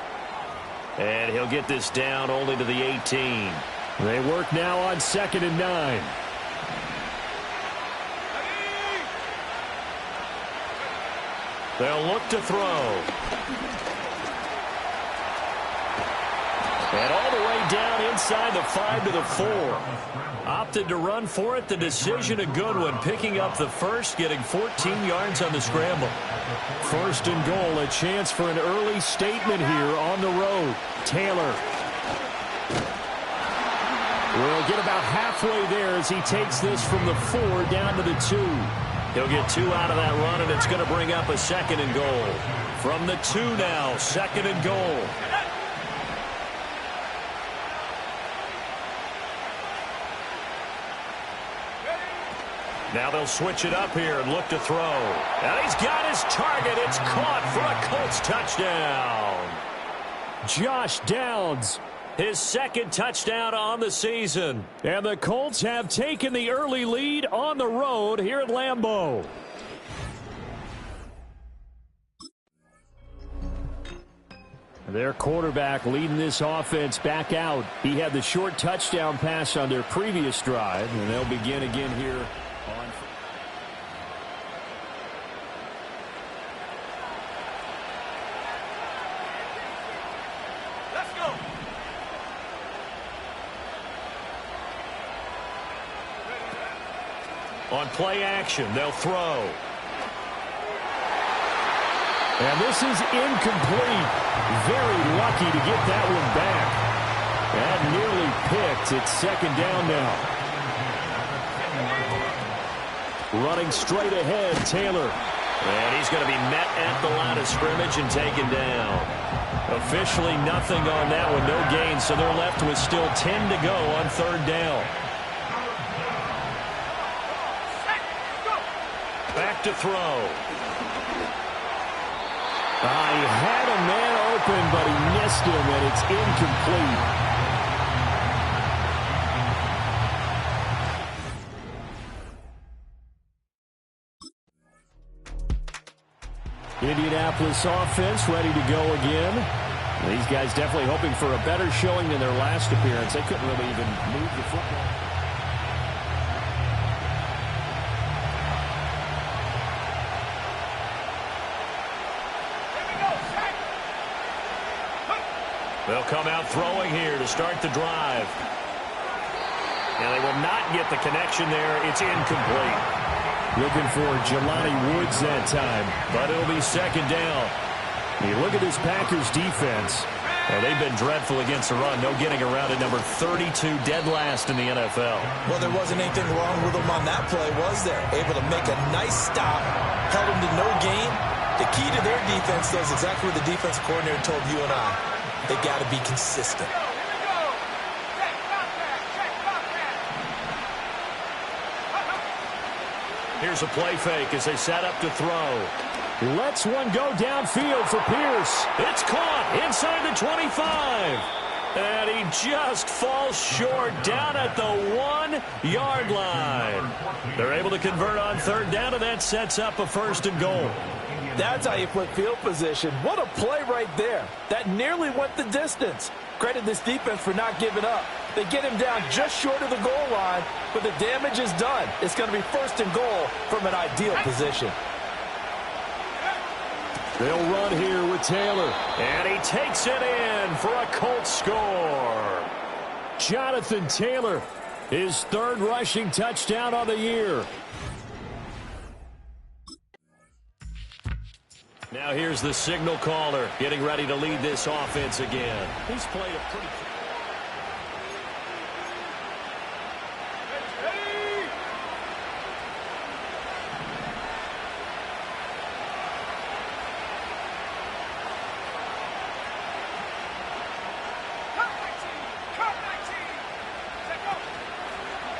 And he'll get this down only to the 18. They work now on 2nd and 9. They'll look to throw. And all the way down inside the 5 to the 4. Opted to run for it. The decision a good one. Picking up the first, getting 14 yards on the scramble. First and goal, a chance for an early statement here on the road. Taylor will get about halfway there as he takes this from the 4 down to the 2. He'll get 2 out of that run, and it's going to bring up a 2nd and goal. From the 2 now, 2nd and goal. Now they'll switch it up here and look to throw. And he's got his target. It's caught for a Colts touchdown. Josh Downs, his 2nd touchdown on the season. And the Colts have taken the early lead on the road here at Lambeau. Their quarterback leading this offense back out. He had the short touchdown pass on their previous drive, and they'll begin again here. Let's go. On play action, they'll throw. And this is incomplete. Very lucky to get that one back. That nearly picked. It's 2nd down now. Running straight ahead, Taylor. And he's going to be met at the line of scrimmage and taken down. Officially nothing on that one, no gain, so they're left with still 10 to go on 3rd down. Back to throw. He had a man open, but he missed him, and it's incomplete. Indianapolis offense ready to go again. These guys definitely hoping for a better showing than their last appearance. They couldn't really even move the football. They'll come out throwing here to start the drive. And they will not get the connection there. It's incomplete. Looking for Jelani Woods that time. But it'll be second down. You look at this Packers defense. Well, they've been dreadful against the run. No getting around at number 32, dead last in the NFL. Well, there wasn't anything wrong with them on that play, was there? Able to make a nice stop, held them to no gain. The key to their defense, though, is exactly what the defensive coordinator told you and I. They got to be consistent. Here's a play fake as they set up to throw. Lets one go downfield for Pierce. It's caught inside the 25. And he just falls short down at the 1-yard line. They're able to convert on third down, and that sets up a first and goal. That's how you put field position. What a play right there. That nearly went the distance. Credit this defense for not giving up. They get him down just short of the goal line, but the damage is done. It's going to be first and goal from an ideal position. They'll run here with Taylor. And he takes it in for a Colts score. Jonathan Taylor, his third rushing touchdown on the year. Now here's the signal caller getting ready to lead this offense again. He's played a pretty...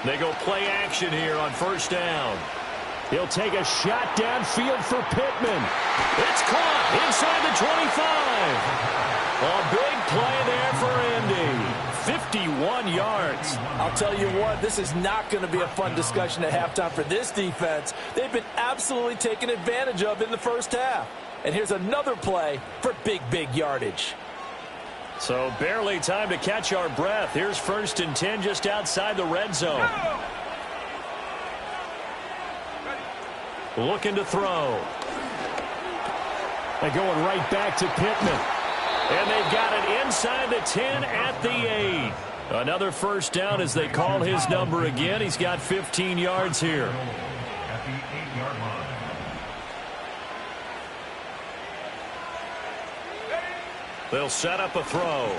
They go play action here on first down. He'll take a shot downfield for Pittman. It's caught inside the 25. A big play there for Indy. 51 yards. I'll tell you what, this is not going to be a fun discussion at halftime for this defense. They've been absolutely taken advantage of in the first half. And here's another play for big yardage. So barely time to catch our breath. Here's first and 10 just outside the red zone. Looking to throw. They're going right back to Pittman. And they've got it inside the 10 at the 8. Another first down as they call his number again. He's got 15 yards here. At the 8-yard line. They'll set up a throw.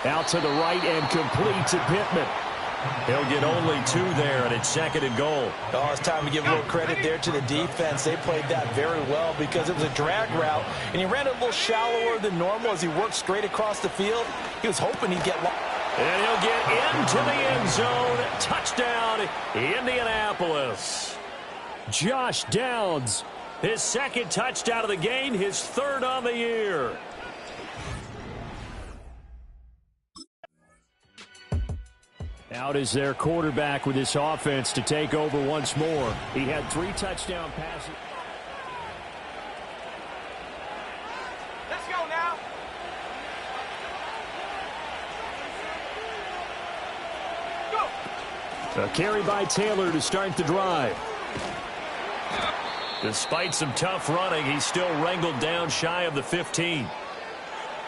Out to the right and complete to Pittman. He'll get only 2 there, and it's second and goal. Oh, it's time to give a little credit there to the defense. They played that very well because it was a drag route, and he ran it a little shallower than normal as he worked straight across the field. He was hoping he'd get... And he'll get into the end zone. Touchdown, Indianapolis. Josh Downs. His second touchdown of the game, his third on the year. Out is their quarterback with this offense to take over once more. He had 3 touchdown passes. Let's go now. A carry by Taylor to start the drive. Despite some tough running, he's still wrangled down shy of the 15.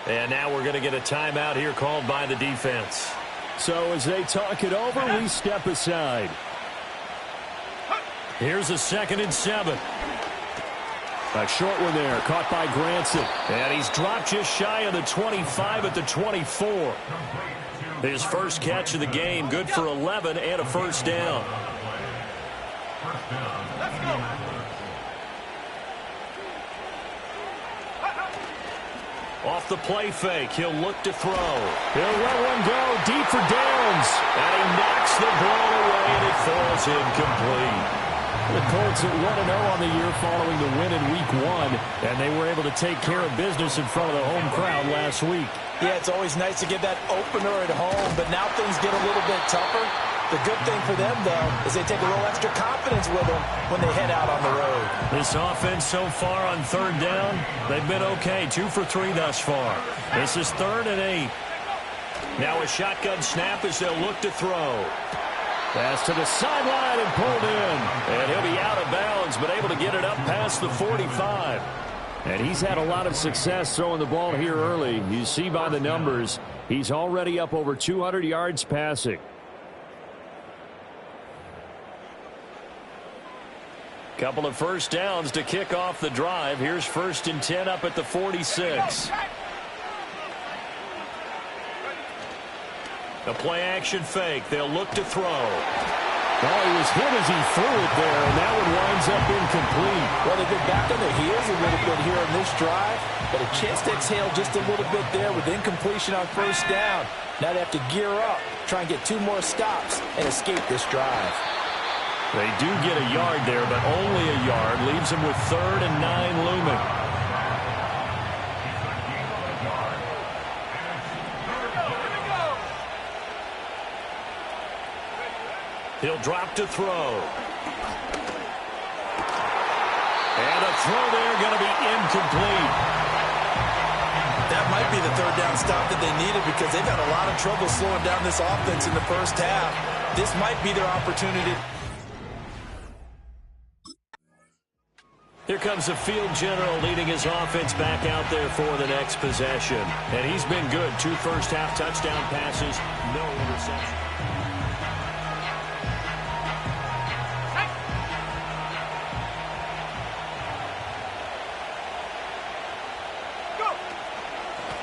And now we're going to get a timeout here called by the defense. So as they talk it over, we step aside. Here's a 2nd and 7. A short one there, caught by Granson. And he's dropped just shy of the 25 at the 24. His first catch of the game, good for 11 and a first down. Let's go. Off the play fake, he'll look to throw. He'll let one go deep for Downs. And he knocks the ball away, and it falls incomplete. The Colts at 1-0 on the year following the win in Week 1, and they were able to take care of business in front of the home crowd last week. Yeah, it's always nice to get that opener at home, but now things get a little bit tougher. The good thing for them, though, is they take a little extra confidence with them when they head out on the road. This offense so far on third down, they've been okay. 2 for 3 thus far. This is 3rd and 8. Now a shotgun snap as they'll look to throw. Pass to the sideline and pulled in. And he'll be out of bounds, but able to get it up past the 45. And he's had a lot of success throwing the ball here early. You see by the numbers, he's already up over 200 yards passing. Couple of first downs to kick off the drive. Here's 1st and 10 up at the 46. A play action fake. They'll look to throw. Oh, he was hit as he threw it there, and that one winds up incomplete. Well, they've been back on their heels a little bit here on this drive, but a chance to exhale just a little bit there with incompletion on 1st down. Now they have to gear up, try and get 2 more stops, and escape this drive. They do get a yard there, but only a yard. Leaves them with 3rd and 9 looming. He'll drop to throw. And a throw there going to be incomplete. That might be the 3rd down stop that they needed because they've had a lot of trouble slowing down this offense in the 1st half. This might be their opportunity. Here comes the field general leading his offense back out there for the next possession. And he's been good. 2 first-half touchdown passes, no interception.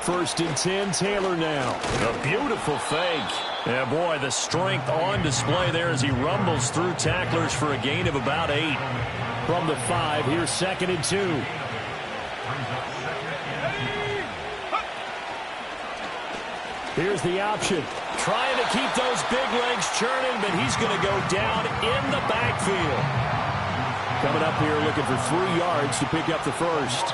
First and 10, Taylor now. A beautiful fake. Yeah, boy, the strength on display there as he rumbles through tacklers for a gain of about 8. From the 5, here's 2nd and 2. Here's the option. Trying to keep those big legs churning, but he's going to go down in the backfield. Coming up here looking for 3 yards to pick up the first.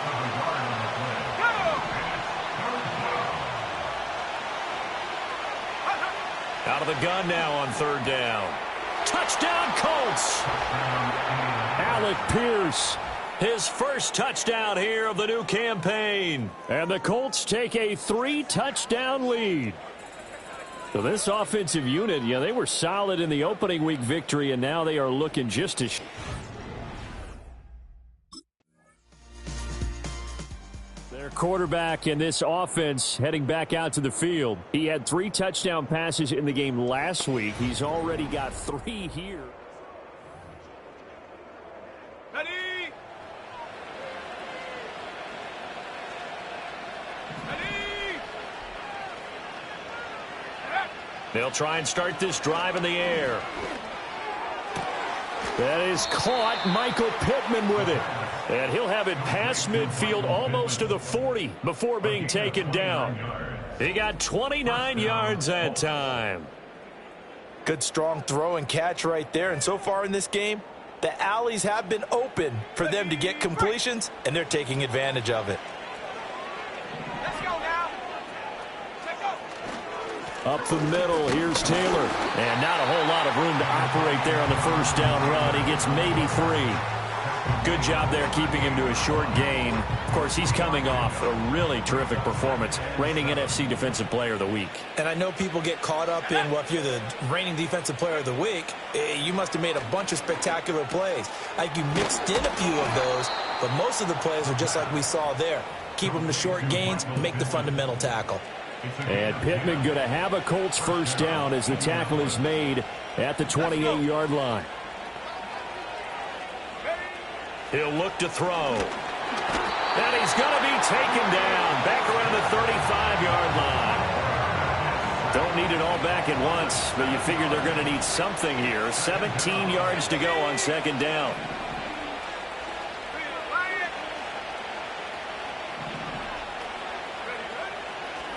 Out of the gun now on 3rd down. Touchdown, Colts! Alec Pierce, his first touchdown here of the new campaign. And the Colts take a 3-touchdown lead. So this offensive unit, yeah, they were solid in the opening week victory, and now they are looking just as... Their quarterback in this offense heading back out to the field. He had 3 touchdown passes in the game last week. He's already got 3 here. Ready? Ready? They'll try and start this drive in the air. That is caught. Michael Pittman with it. And he'll have it past midfield almost to the 40 before being taken down. He got 29 yards that time. Good strong throw and catch right there. And so far in this game, the alleys have been open for them to get completions, and they're taking advantage of it. Let's go now. Let's go. Up the middle, here's Taylor. And not a whole lot of room to operate there on the first down run. He gets maybe 3. Good job there keeping him to a short gain. Of course, he's coming off a really terrific performance, reigning NFC Defensive Player of the Week. And I know people get caught up in, well, if you're the reigning Defensive Player of the Week, you must have made a bunch of spectacular plays. Like you mixed in a few of those, but most of the plays are just like we saw there. Keep them to short gains, make the fundamental tackle. And Pittman going to have a Colts first down as the tackle is made at the 28-yard line. He'll look to throw. And he's going to be taken down back around the 35-yard line. Don't need it all back at once, but you figure they're going to need something here. 17 yards to go on 2nd down.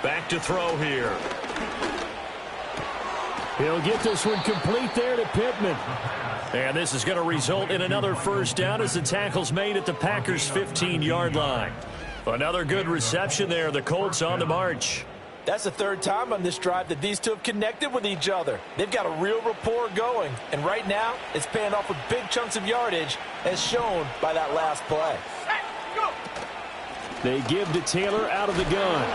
Back to throw here. He'll get this one complete there to Pittman. And this is going to result in another first down as the tackle's made at the Packers' 15-yard line. Another good reception there. The Colts on the march. That's the 3rd time on this drive that these two have connected with each other. They've got a real rapport going. And right now, it's paying off with big chunks of yardage, as shown by that last play. They give to Taylor out of the gun.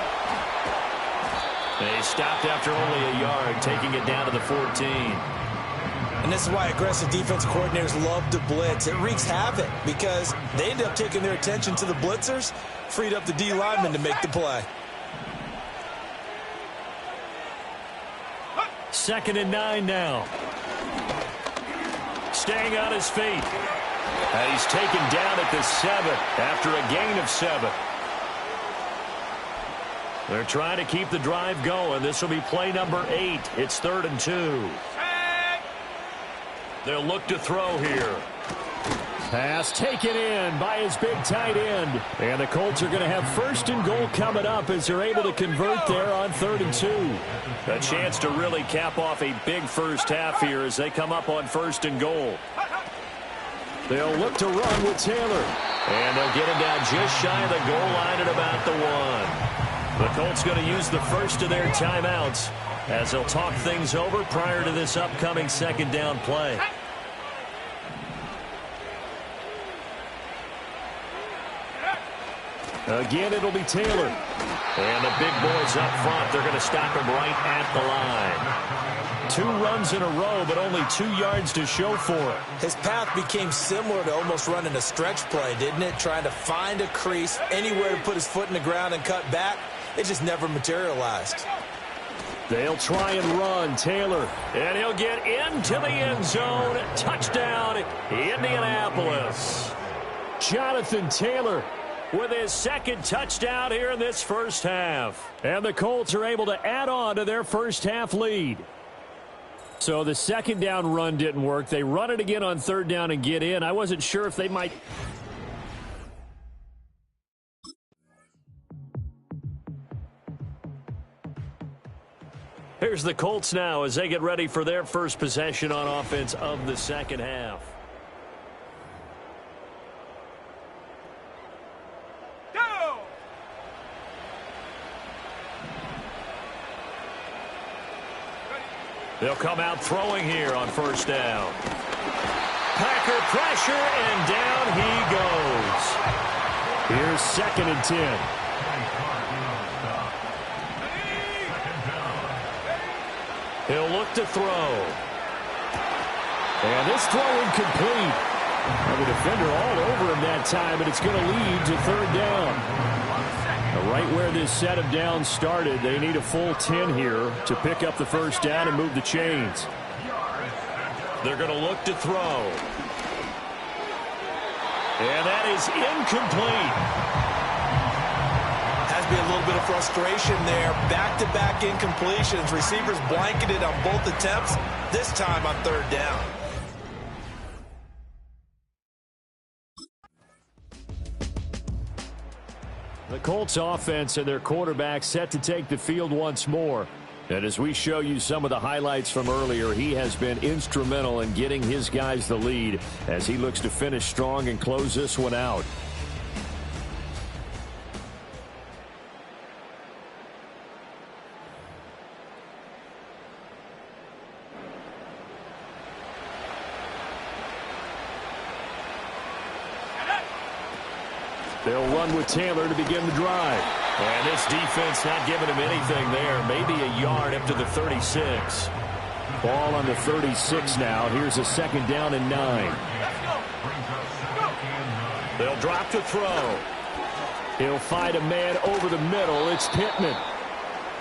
They stopped after only a yard, taking it down to the 14. And this is why aggressive defensive coordinators love to blitz. It wreaks havoc because they end up taking their attention to the blitzers, freed up the D lineman to make the play. 2nd and 9 now. Staying on his feet. And he's taken down at the 7 after a gain of 7. They're trying to keep the drive going. This will be play number 8. It's 3rd and 2. They'll look to throw here. Pass taken in by his big tight end. And the Colts are going to have 1st and goal coming up as they're able to convert there on 3rd and 2. A chance to really cap off a big first half here as they come up on 1st and goal. They'll look to run with Taylor. And they'll get him down just shy of the goal line at about the 1. The Colts going to use the first of their timeouts as they'll talk things over prior to this upcoming 2nd down play. Again, it'll be Taylor. And the big boys up front, they're going to stop him right at the line. 2 runs in a row, but only 2 yards to show for it. His path became similar to almost running a stretch play, didn't it? Trying to find a crease, anywhere to put his foot in the ground and cut back. It just never materialized. They'll try and run, Taylor. And he'll get into the end zone. Touchdown, Indianapolis. Jonathan Taylor with his 2nd touchdown here in this first half. And the Colts are able to add on to their first half lead. So the 2nd down run didn't work. They run it again on 3rd down and get in. I wasn't sure if they might... Here's the Colts now as they get ready for their first possession on offense of the 2nd half. They'll come out throwing here on 1st down. Packer pressure, and down he goes. Here's 2nd and 10. He'll look to throw. And this throw incomplete. And the defender all over him that time, but it's going to lead to 3rd down. Right where this set of downs started, they need a full 10 here to pick up the 1st down and move the chains. They're going to look to throw. And that is incomplete. Has to be a little bit of frustration there. Back-to-back incompletions. Receivers blanketed on both attempts, this time on 3rd down. The Colts offense and their quarterback set to take the field once more. And as we show you some of the highlights from earlier, he has been instrumental in getting his guys the lead as he looks to finish strong and close this one out. They'll run with Taylor to begin the drive. And this defense not giving him anything there. Maybe a yard up to the 36. Ball on the 36 now. Here's a 2nd down and 9. They'll drop to throw. He'll find a man over the middle. It's Pittman.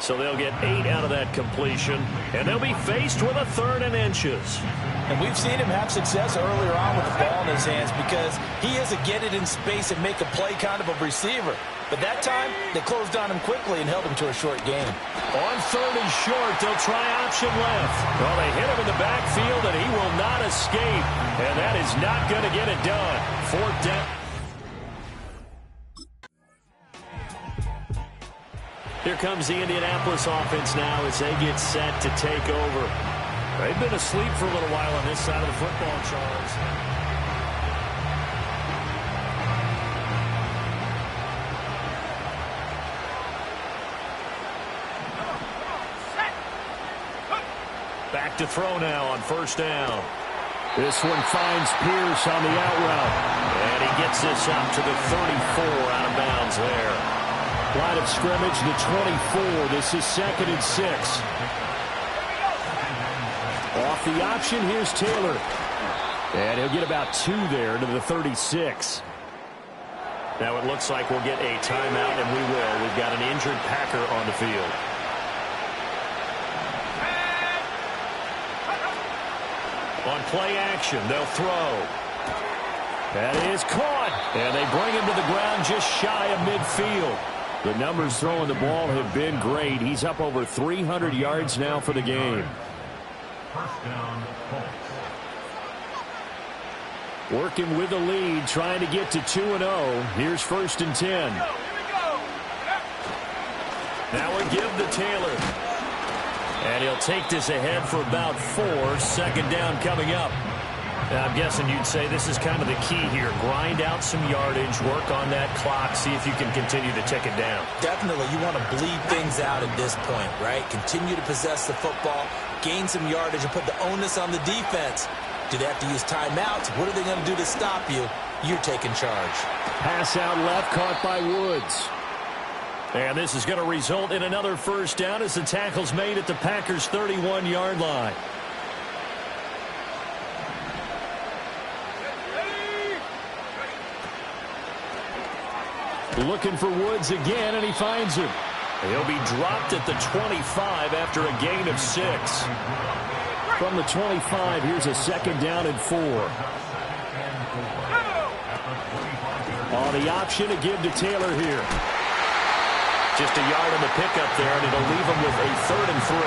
So they'll get 8 out of that completion. And they'll be faced with a 3rd and inches. And we've seen him have success earlier on with the ball in his hands because he is a get it in space and make a play kind of a receiver. But that time, they closed on him quickly and held him to a short gain. On 3rd and short, they'll try option left. Well, they hit him in the backfield, and he will not escape. And that is not going to get it done. 4th down. Here comes the Indianapolis offense now as they get set to take over. They've been asleep for a little while on this side of the football, Charles. Back to throw now on 1st down. This one finds Pierce on the out route. And he gets this out to the 34 out of bounds there. Line of scrimmage, the 24. This is 2nd and 6. Off the option, here's Taylor. And he'll get about 2 there to the 36. Now it looks like we'll get a timeout, and we will. We've got an injured Packer on the field. On play action, they'll throw. That is caught. And they bring him to the ground just shy of midfield. The numbers throwing the ball have been great. He's up over 300 yards now for the game. First down, Colts. Working with the lead, trying to get to 2-0. Here's 1st and 10. Now a give to Taylor. And he'll take this ahead for about 4. 2nd down coming up. Now, I'm guessing you'd say this is kind of the key here. Grind out some yardage, work on that clock, see if you can continue to tick it down. Definitely, you want to bleed things out at this point, right? Continue to possess the football, gain some yardage, and put the onus on the defense. Do they have to use timeouts? What are they going to do to stop you? You're taking charge. Pass out left, caught by Woods. And this is going to result in another 1st down as the tackle's made at the Packers' 31-yard line. Looking for Woods again, and he finds him. He'll be dropped at the 25 after a gain of 6. From the 25, here's a 2nd down and 4. On the option to give to Taylor here. Just a yard on the pickup there, and it'll leave him with a 3rd and 3.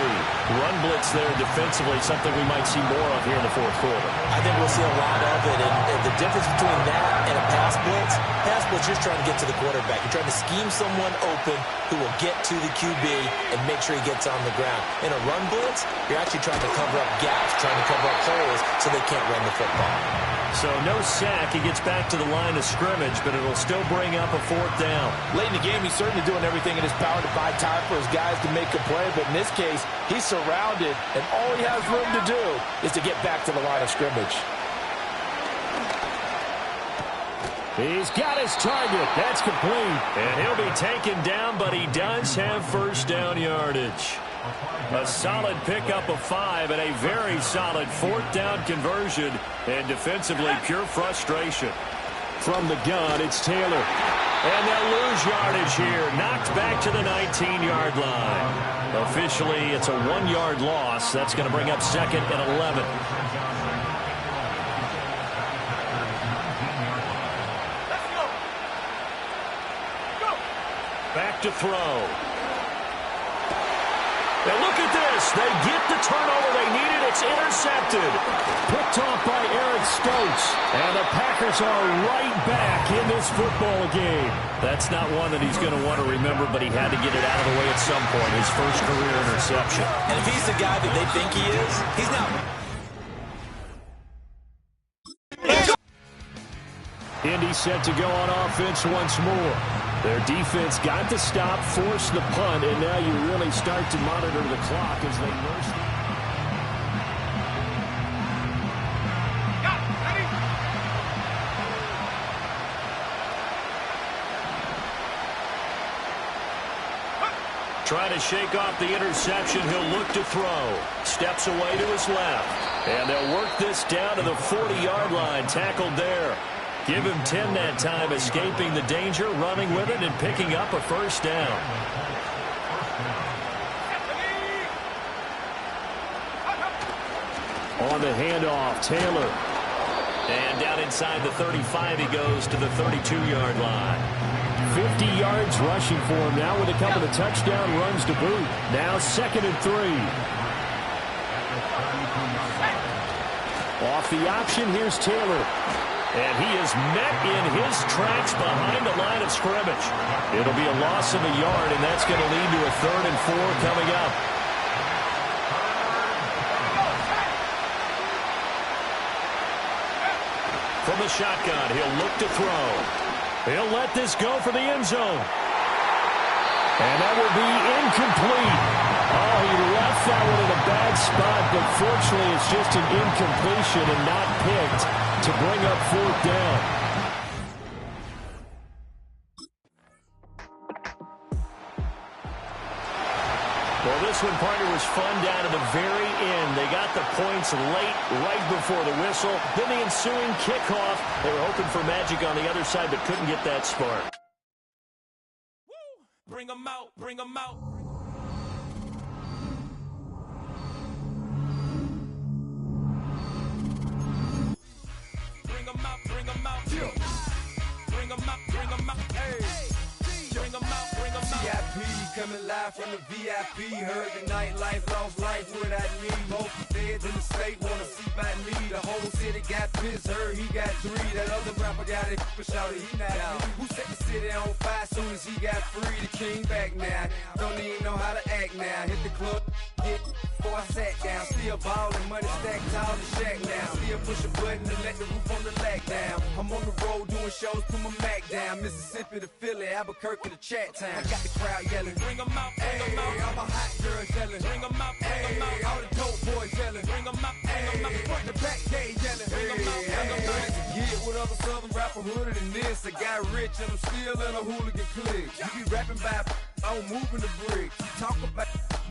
Run blitz there defensively, something we might see more of here in the 4th quarter. I think we'll see a lot of it, and the difference between that and a pass blitz, you're just trying to get to the quarterback. You're trying to scheme someone open who will get to the QB and make sure he gets on the ground. In a run blitz, you're actually trying to cover up gaps, trying to cover up holes so they can't run the football. So no sack. He gets back to the line of scrimmage, but it'll still bring up a 4th down. Late in the game, he's certainly doing everything in his power to buy time for his guys to make a play, but in this case, he's surrounded, and all he has room to do is to get back to the line of scrimmage. He's got his target. That's complete. And he'll be taken down, but he does have 1st down yardage. A solid pickup of 5 and a very solid 4th down conversion. And defensively, pure frustration. From the gun, it's Taylor. And they'll lose yardage here. Knocked back to the 19-yard line. Officially, it's a 1-yard loss. That's going to bring up 2nd and 11. Back to throw. And look at this. They get the turnover they needed. It's intercepted. Picked off by Eric Stokes. And the Packers are right back in this football game. That's not one that he's going to want to remember, but he had to get it out of the way at some point. His first career interception. And if he's the guy that they think he is, he's not. Indy set to go on offense once more. Their defense got the stop, forced the punt, and now you really start to monitor the clock as they nurse. Trying to shake off the interception, he'll look to throw. Steps away to his left. And they'll work this down to the 40-yard line, tackled there. Give him 10 that time, escaping the danger, running with it, and picking up a 1st down. On the handoff, Taylor. And down inside the 35, he goes to the 32-yard line. 50 yards rushing for him now with a couple of touchdown runs to boot. Now 2nd and 3. Off the option, here's Taylor. And he is met in his tracks behind the line of scrimmage. It'll be a loss of a yard, and that's going to lead to a 3rd and 4 coming up. From the shotgun, he'll look to throw. He'll let this go for the end zone. And that will be incomplete. Oh, he left that one in a bad spot, but fortunately it's just an incompletion and not picked to bring up 4th down. Well, this this one, partner, was fun down to the very end. They got the points late, right before the whistle. Then the ensuing kickoff. They were hoping for magic on the other side, but couldn't get that spark. Bring them out, bring them out. Bring them out, bring them out. Yeah. Bring them out, bring them out. Hey. Bring them out, bring them out. VIP coming live from the VIP. Heard the nightlife, lost life without me. Most feds in the state wanna see by me. The whole city got pissed, heard he got 3. That other rapper got it, but shouted he not out. Who set the city on fire soon as he got free? The king back now. Don't even know how to act now. Hit the club, hit before I sat down. Still ballin', money stacked tall in shack now. Still push a button to let the roof on the lag down. I'm on the road doing shows, put my Mac down. Mississippi to Philly, Albuquerque to Chat Town. I got the crowd yelling. Bring them out, bring them out. All my hot girls yelling. Bring them out, bring them out. All the dope boys yelling. Bring them out, bring them out. Front the back gate yelling. Bring them out, bring them out. Get with other southern rapper hooded than this. I got rich and I'm still in a hooligan clique. You be rapping by I'm moving the bricks. Talk about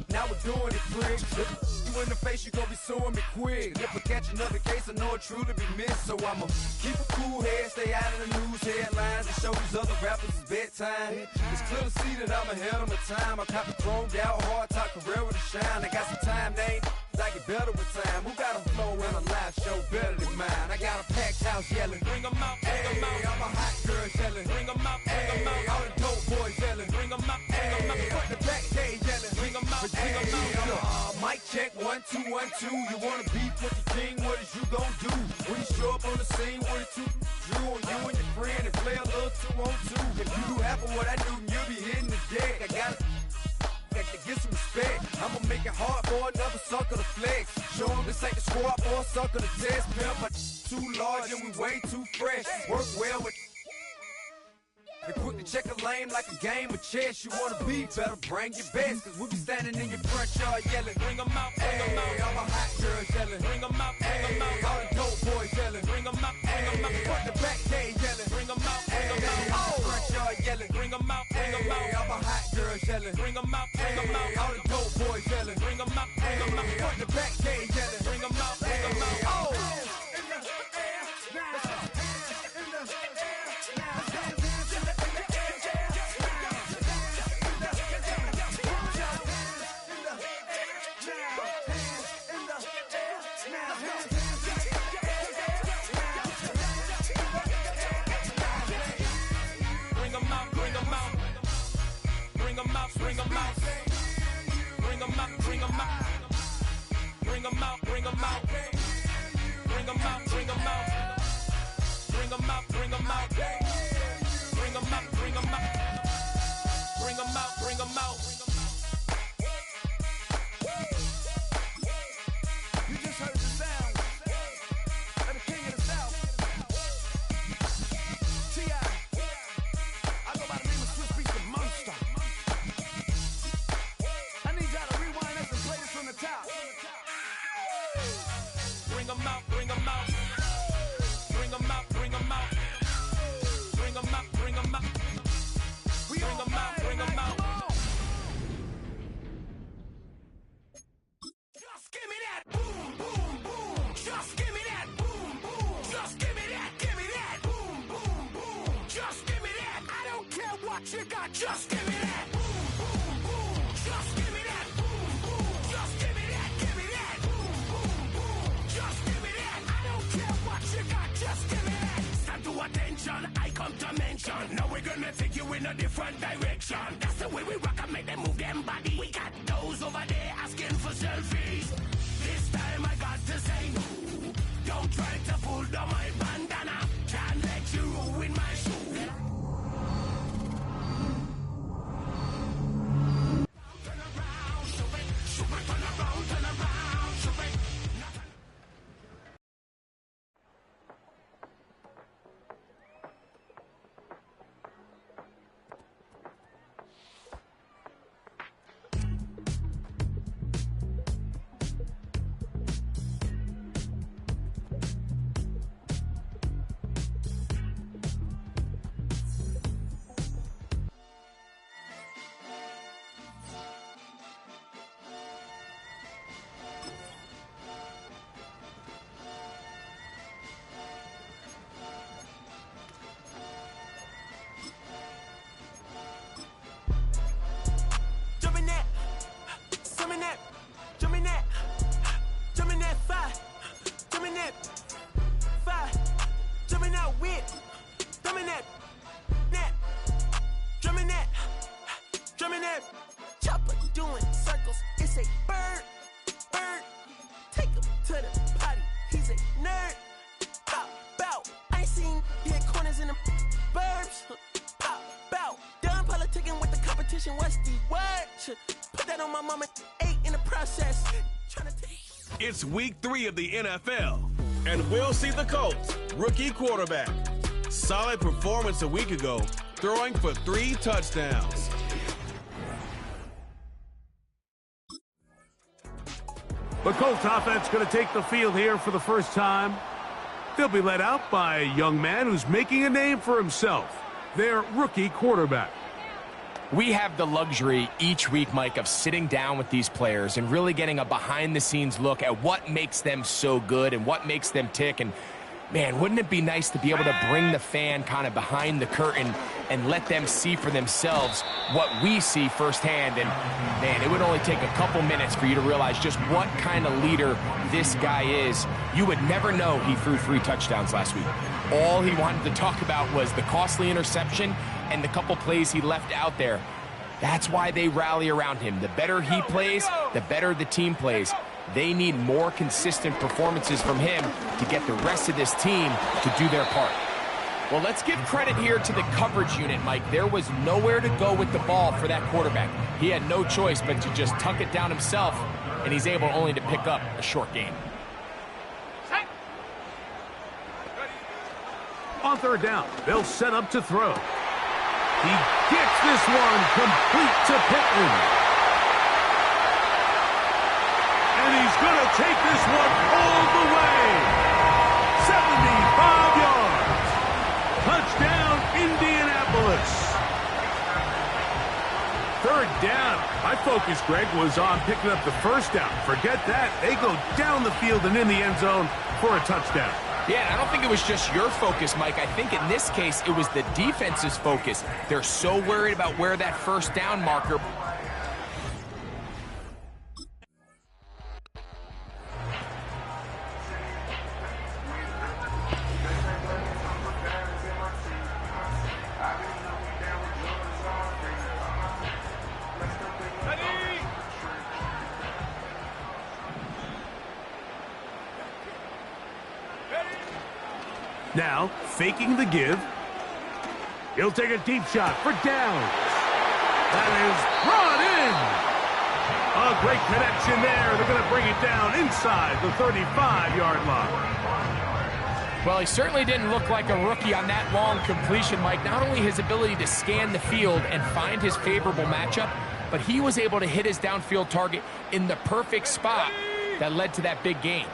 now we're doing it, prick. You in the face, you gon' be suing me quick. If I catch another case, I know it truly be missed. So I'ma keep a cool head, stay out of the news headlines, and show these other rappers it's bedtime. It's clear to see that I'm ahead of my time. I copy chromed out, hard talk, career with a shine. I got some time, they ain't I get better with time. Who got a flow and a live show better than mine? I got a packed house yelling. Bring them out, bring them out. All my hot girls yelling. Bring them out, bring them out. All the dope boys yelling. Bring them out, bring them out. Front the back gate yelling. Bring them out, bring them out. Mic check, 1, 2, 1, 2. You wanna beef with the king? What is you gon' do? When you show up on the scene, what it two drew on you and your friend and play a little 2-on-2. If you do half of what I do, you'll be hitting the deck. I gotta get some respect. I'ma make it hard for another sucker to flex. Show him this ain't the squad for a sucker to test. Pimp, but too large and we way too fresh. Work well with and quick to check a lane like a game of chess. You wanna be better, bring your best. Cause we be standing in your front yard yelling. Bring them out, bring them out. All my hot girls yelling. Bring them out, bring them out. All the dope boys yelling. Bring them out, bring them out. Front the back gate yelling. Bring them out, bring them out. Front yard yelling. Bring them out, bring them out. All my hot girls yelling. Bring them out, bring them out. All the dope boys yelling. Bring them out, bring them out. Front the back gate yelling. Bring them out, bring them out. Bring them out, bring them out, bring them out, bring them out, bring them out, bring them out, bring them out, bring them out, bring them out, bring them out, bring them out, bring them out, bring them out. You just heard the sound of the king of the South. T.I. I go by the name of Swiss Beast the Monster. Bring them out, bring them out, bring them out, bring them out, bring them out, bring them out, bring them out, bring them out. Just give me that boom, boom, boom. Just give me that boom, boom. Just give me that boom, boom, boom. Just give me that. I don't care what you got. Just give me that boom, boom, boom. Just give me that boom, boom. Just give me that, give me that boom, boom, boom. Just give me that. I don't care what you got. Just give me that. Stand to attention. I come to mention. Now we're gonna take you in a different direction. That's the way we rock and make them move them body. We got those over there asking for selfies. This time I got to say no. Don't try to pull down my bandana. Can't let you ruin my shoe. Turn around, shoot it, turn around, shoot it. in the burbs. Pop, bout. Done politicking with the competition. What's the word? Put that on my mama. 8 in the process. It's week 3 of the NFL, and we'll see the Colts rookie quarterback. Solid performance a week ago, throwing for 3 touchdowns. The Colts offense going to take the field here for the first time. They'll be led out by a young man who's making a name for himself, their rookie quarterback. We have the luxury each week, Mike, of sitting down with these players and really getting a behind-the-scenes look at what makes them so good and what makes them tick. And, man, wouldn't it be nice to be able to bring the fan kind of behind the curtain and let them see for themselves what we see firsthand? And, man, it would only take a couple minutes for you to realize just what kind of leader this guy is. You would never know he threw 3 touchdowns last week. All he wanted to talk about was the costly interception and the couple plays he left out there. That's why they rally around him. The better he plays, the better the team plays. They need more consistent performances from him to get the rest of this team to do their part. Well, let's give credit here to the coverage unit, Mike. There was nowhere to go with the ball for that quarterback. He had no choice but to just tuck it down himself, and he's able only to pick up a short gain. On third down, they'll set up to throw. He gets this one complete to Pittman. And he's going to take this one all the way. 75 yards. Touchdown, Indianapolis. Third down. My focus, Greg, was on picking up the first down. Forget that. They go down the field and in the end zone for a touchdown. Yeah, I don't think it was just your focus, Mike. I think in this case, it was the defense's focus. They're so worried about where that first down marker. Now, faking the give. He'll take a deep shot for downs. That is brought in. A great connection there. They're going to bring it down inside the 35-yard line. Well, he certainly didn't look like a rookie on that long completion, Mike. Not only his ability to scan the field and find his favorable matchup, but he was able to hit his downfield target in the perfect spot that led to that big gain.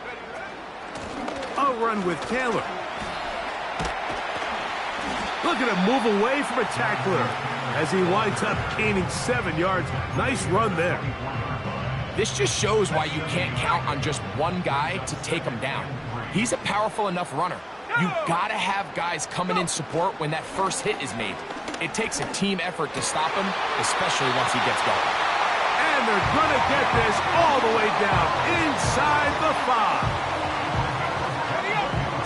A run with Taylor. Look at him move away from a tackler as he winds up gaining 7 yards. Nice run there. This just shows why you can't count on just one guy to take him down. He's a powerful enough runner. You gotta have guys coming in support when that first hit is made. It takes a team effort to stop him, especially once he gets going. And they're gonna get this all the way down inside the 5.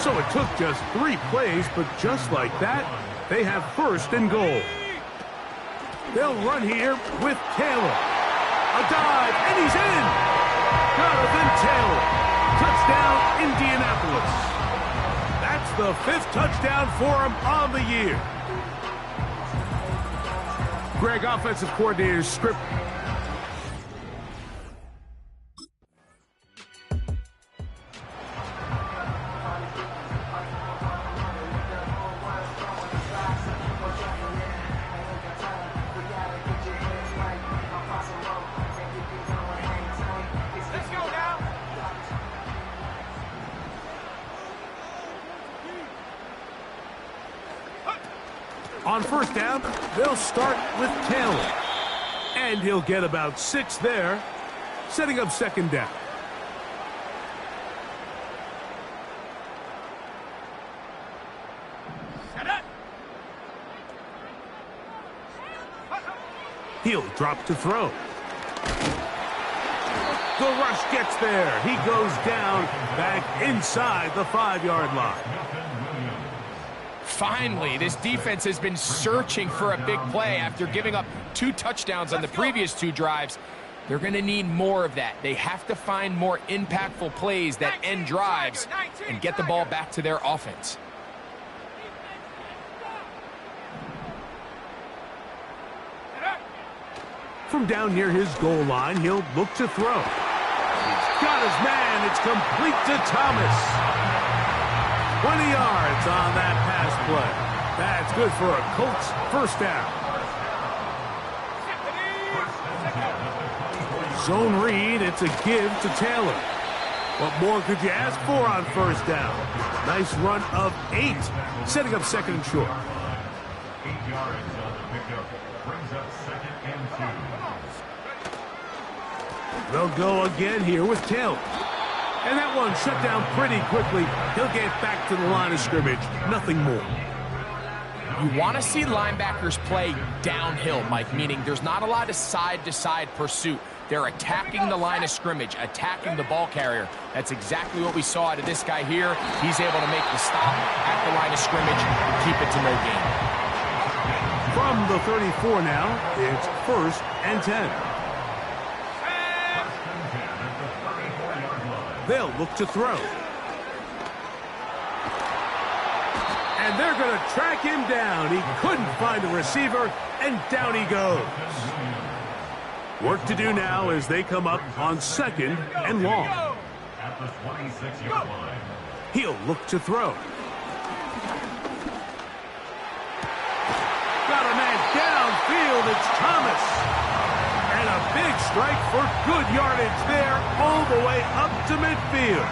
So it took just 3 plays, but just like that, they have first and goal. They'll run here with Taylor. A dive, and he's in. Jonathan Taylor. Touchdown, Indianapolis. That's the 5th touchdown for him on the year. Greg, offensive coordinator, script. On first down, they'll start with Taylor. And he'll get about 6 there, setting up second down. He'll drop to throw. The rush gets there. He goes down back inside the 5-yard line. Finally, this defense has been searching for a big play after giving up 2 touchdowns on the previous 2 drives. They're going to need more of that. They have to find more impactful plays that end drives and get the ball back to their offense. From down near his goal line, he'll look to throw. He's got his man. It's complete to Thomas. 20 yards on that pass play. That's good for a Colts first down. Zone read, it's a give to Taylor. What more could you ask for on first down? Nice run of 8, setting up second and short. 8 yards on the pickup. Brings up second and 2. They'll go again here with Taylor. And that one shut down pretty quickly. He'll get back to the line of scrimmage. Nothing more. You want to see linebackers play downhill, Mike, meaning there's not a lot of side-to-side pursuit. They're attacking the line of scrimmage, attacking the ball carrier. That's exactly what we saw out of this guy here. He's able to make the stop at the line of scrimmage and keep it to no gain. From the 34 now, it's first and 10. They'll look to throw. And they're going to track him down. He couldn't find a receiver, and down he goes. Work to do now as they come up on second and long. At the 26-yard line. He'll look to throw. Got a man downfield. It's Thomas. And a big strike for good yardage there all the way up to midfield.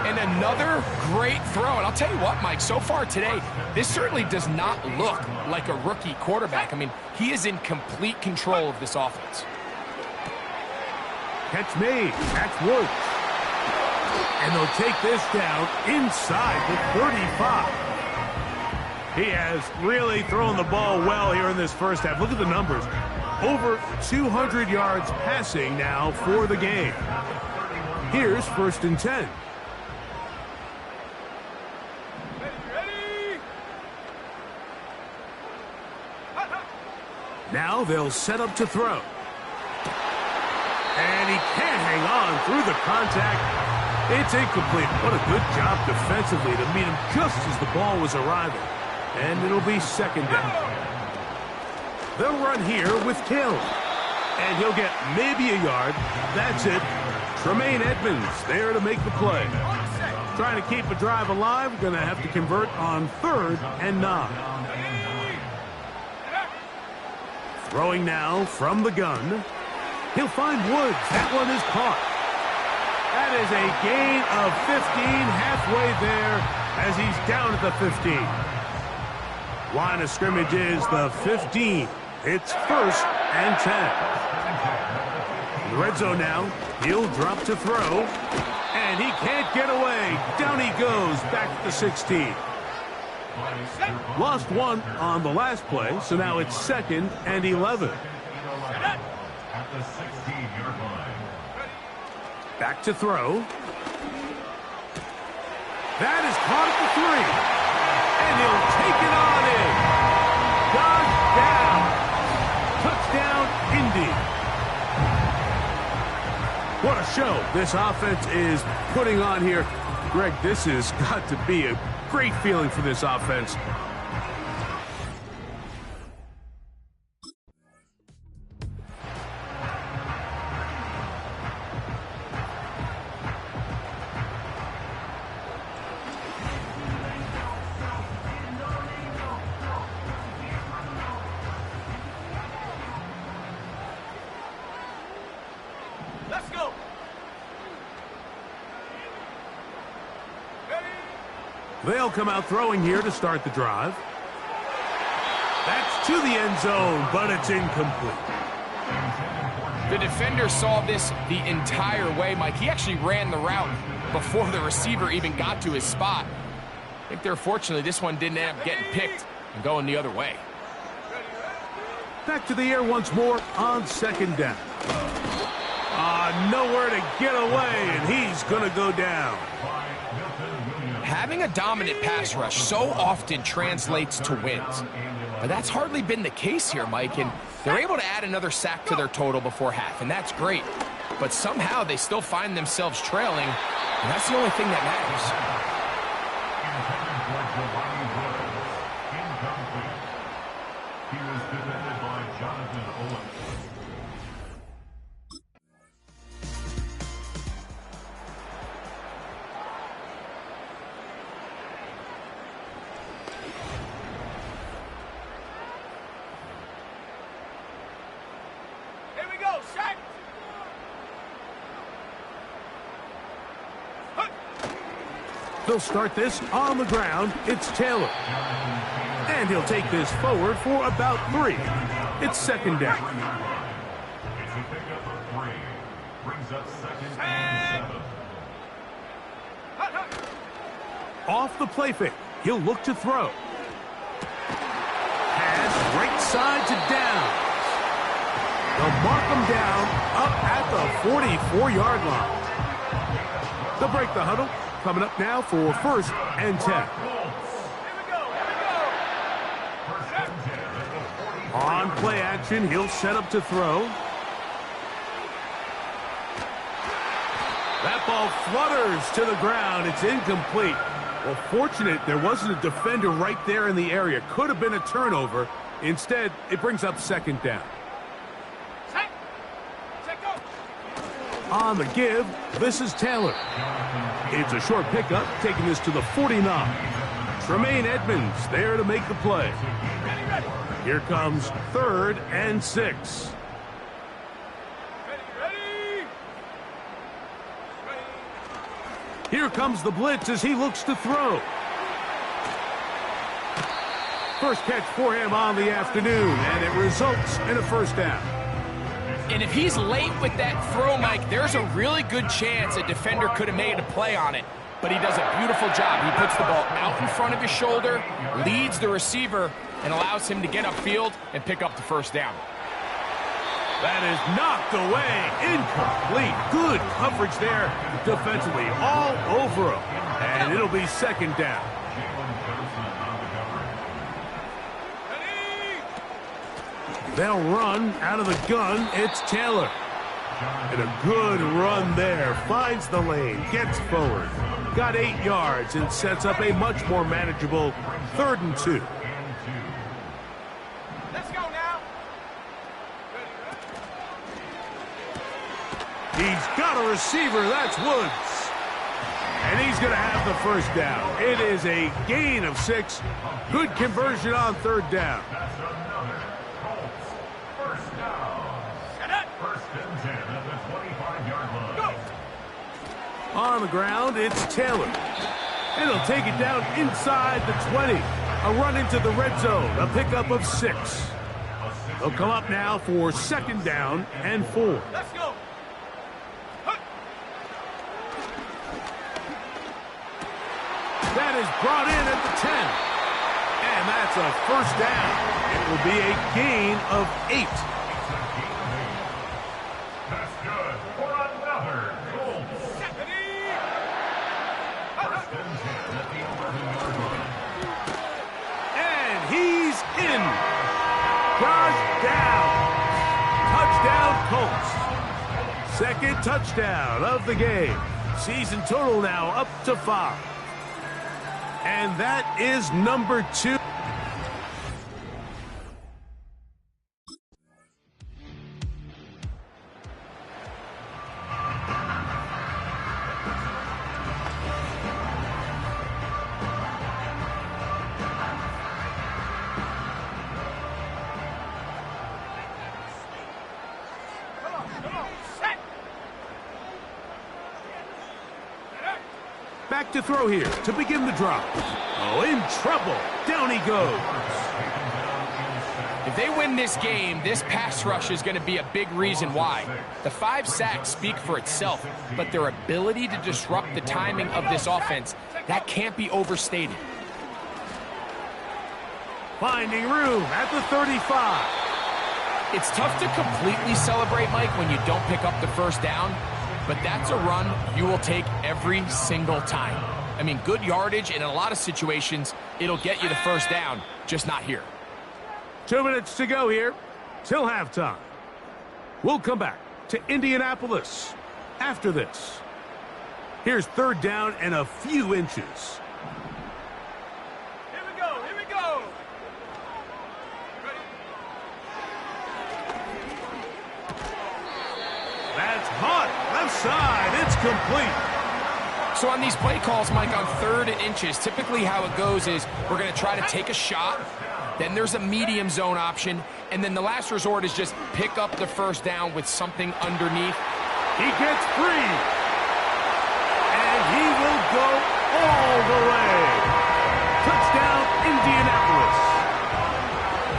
And another great throw. And I'll tell you what, Mike, so far today, this certainly does not look like a rookie quarterback. I mean, he is in complete control of this offense. Catch made. That's Woods. And they'll take this down inside the 35. He has really thrown the ball well here in this first half. Look at the numbers. Over 200 yards passing now for the game. Here's first and 10. Now they'll set up to throw. And he can't hang on through the contact. It's incomplete. What a good job defensively to meet him just as the ball was arriving. And it'll be second down. They'll run here with Taylor. And he'll get maybe a yard. That's it. Tremaine Edmonds there to make the play. Trying to keep a drive alive. Going to have to convert on third and 9. Throwing now from the gun. He'll find Woods. That one is caught. That is a gain of 15 halfway there as he's down at the 15. Line of scrimmage is the 15. It's first and 10. In the red zone now. He'll drop to throw. And he can't get away. Down he goes back to the 16. Lost one on the last play, so now it's second and 11. At the 16-yard line. Back to throw. That is caught at the 3. And he'll take it on in. Touchdown, Indy. What a show this offense is putting on here. Greg, this has got to be a great feeling for this offense. Let's go. They'll come out throwing here to start the drive. That's to the end zone, but it's incomplete. The defender saw this the entire way, Mike. He actually ran the route before the receiver even got to his spot. I think they're fortunately this one didn't end up getting picked and going the other way. Back to the air once more on second down. Nowhere to get away, and he's going to go down. Having a dominant pass rush so often translates to wins. But that's hardly been the case here, Mike, and they're able to add another sack to their total before half, and that's great. But somehow they still find themselves trailing, and that's the only thing that matters. He was defended by Jonathan Owens. Here we go, set! They'll start this on the ground. It's Taylor. And he'll take this forward for about 3. It's second down. It's a pickup of 3. Brings up second and 7. Off the play fake. He'll look to throw. Pass right side to Downs. They'll mark him down up at the 44-yard line. They'll break the huddle. Coming up now for first and 10. On play action, he'll set up to throw. That ball flutters to the ground. It's incomplete. Well, fortunate there wasn't a defender right there in the area. Could have been a turnover. Instead, it brings up second down. On the give, this is Taylor. It's a short pickup, taking this to the 49. Tremaine Edmonds there to make the play. Here comes third and 6. Here comes the blitz as he looks to throw. First catch for him on the afternoon, and it results in a first down. And if he's late with that throw, Mike, there's a really good chance a defender could have made a play on it. But he does a beautiful job. He puts the ball out in front of his shoulder, leads the receiver, and allows him to get upfield and pick up the first down. That is knocked away. Incomplete. Good coverage there defensively. All over him. And it'll be second down. They'll run out of the gun. It's Taylor. And a good run there. Finds the lane. Gets forward. Got 8 yards and sets up a much more manageable 3rd and 2. Let's go now. He's got a receiver. That's Woods. And he's going to have the first down. It is a gain of 6. Good conversion on 3rd down. On the ground, it's Taylor. And he'll take it down inside the 20. A run into the red zone, a pickup of 6. They'll come up now for second down and 4. Let's go. That is brought in at the 10. And that's a first down. It will be a gain of 8. That's good for another goal. First and 10 at the 11-yard line. And he's in. Touchdown. Touchdown, Colts. Second touchdown of the game. Season total now up to 5. And that is number 2. Back to throw here to begin the drop. Oh, in trouble. Down he goes. If they win this game, this pass rush is going to be a big reason why. The 5 sacks speak for itself, but their ability to disrupt the timing of this offense, that can't be overstated. Finding room at the 35. It's tough to completely celebrate, Mike, when you don't pick up the first down, but that's a run you will take every single time. I mean, good yardage, and in a lot of situations, it'll get you the first down, just not here. 2 minutes to go here till halftime. We'll come back to Indianapolis after this. Here's third down and a few inches. Here we go, here we go. side. It's complete. So on these play calls, Mike, on 3rd and inches, typically how it goes is we're going to try to take a shot, then there's a medium zone option, and then the last resort is just pick up the first down with something underneath. He gets free, and he will go all the way. Touchdown, Indianapolis.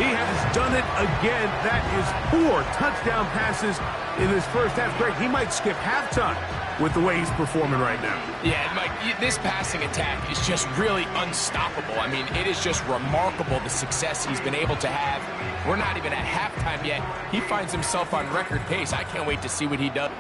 He has done it again. That is 4 touchdown passes in his first half. Greg, he might skip halftime with the way he's performing right now. Yeah, Mike, this passing attack is just really unstoppable. I mean, it is just remarkable the success he's been able to have. We're not even at halftime yet. He finds himself on record pace. I can't wait to see what he does.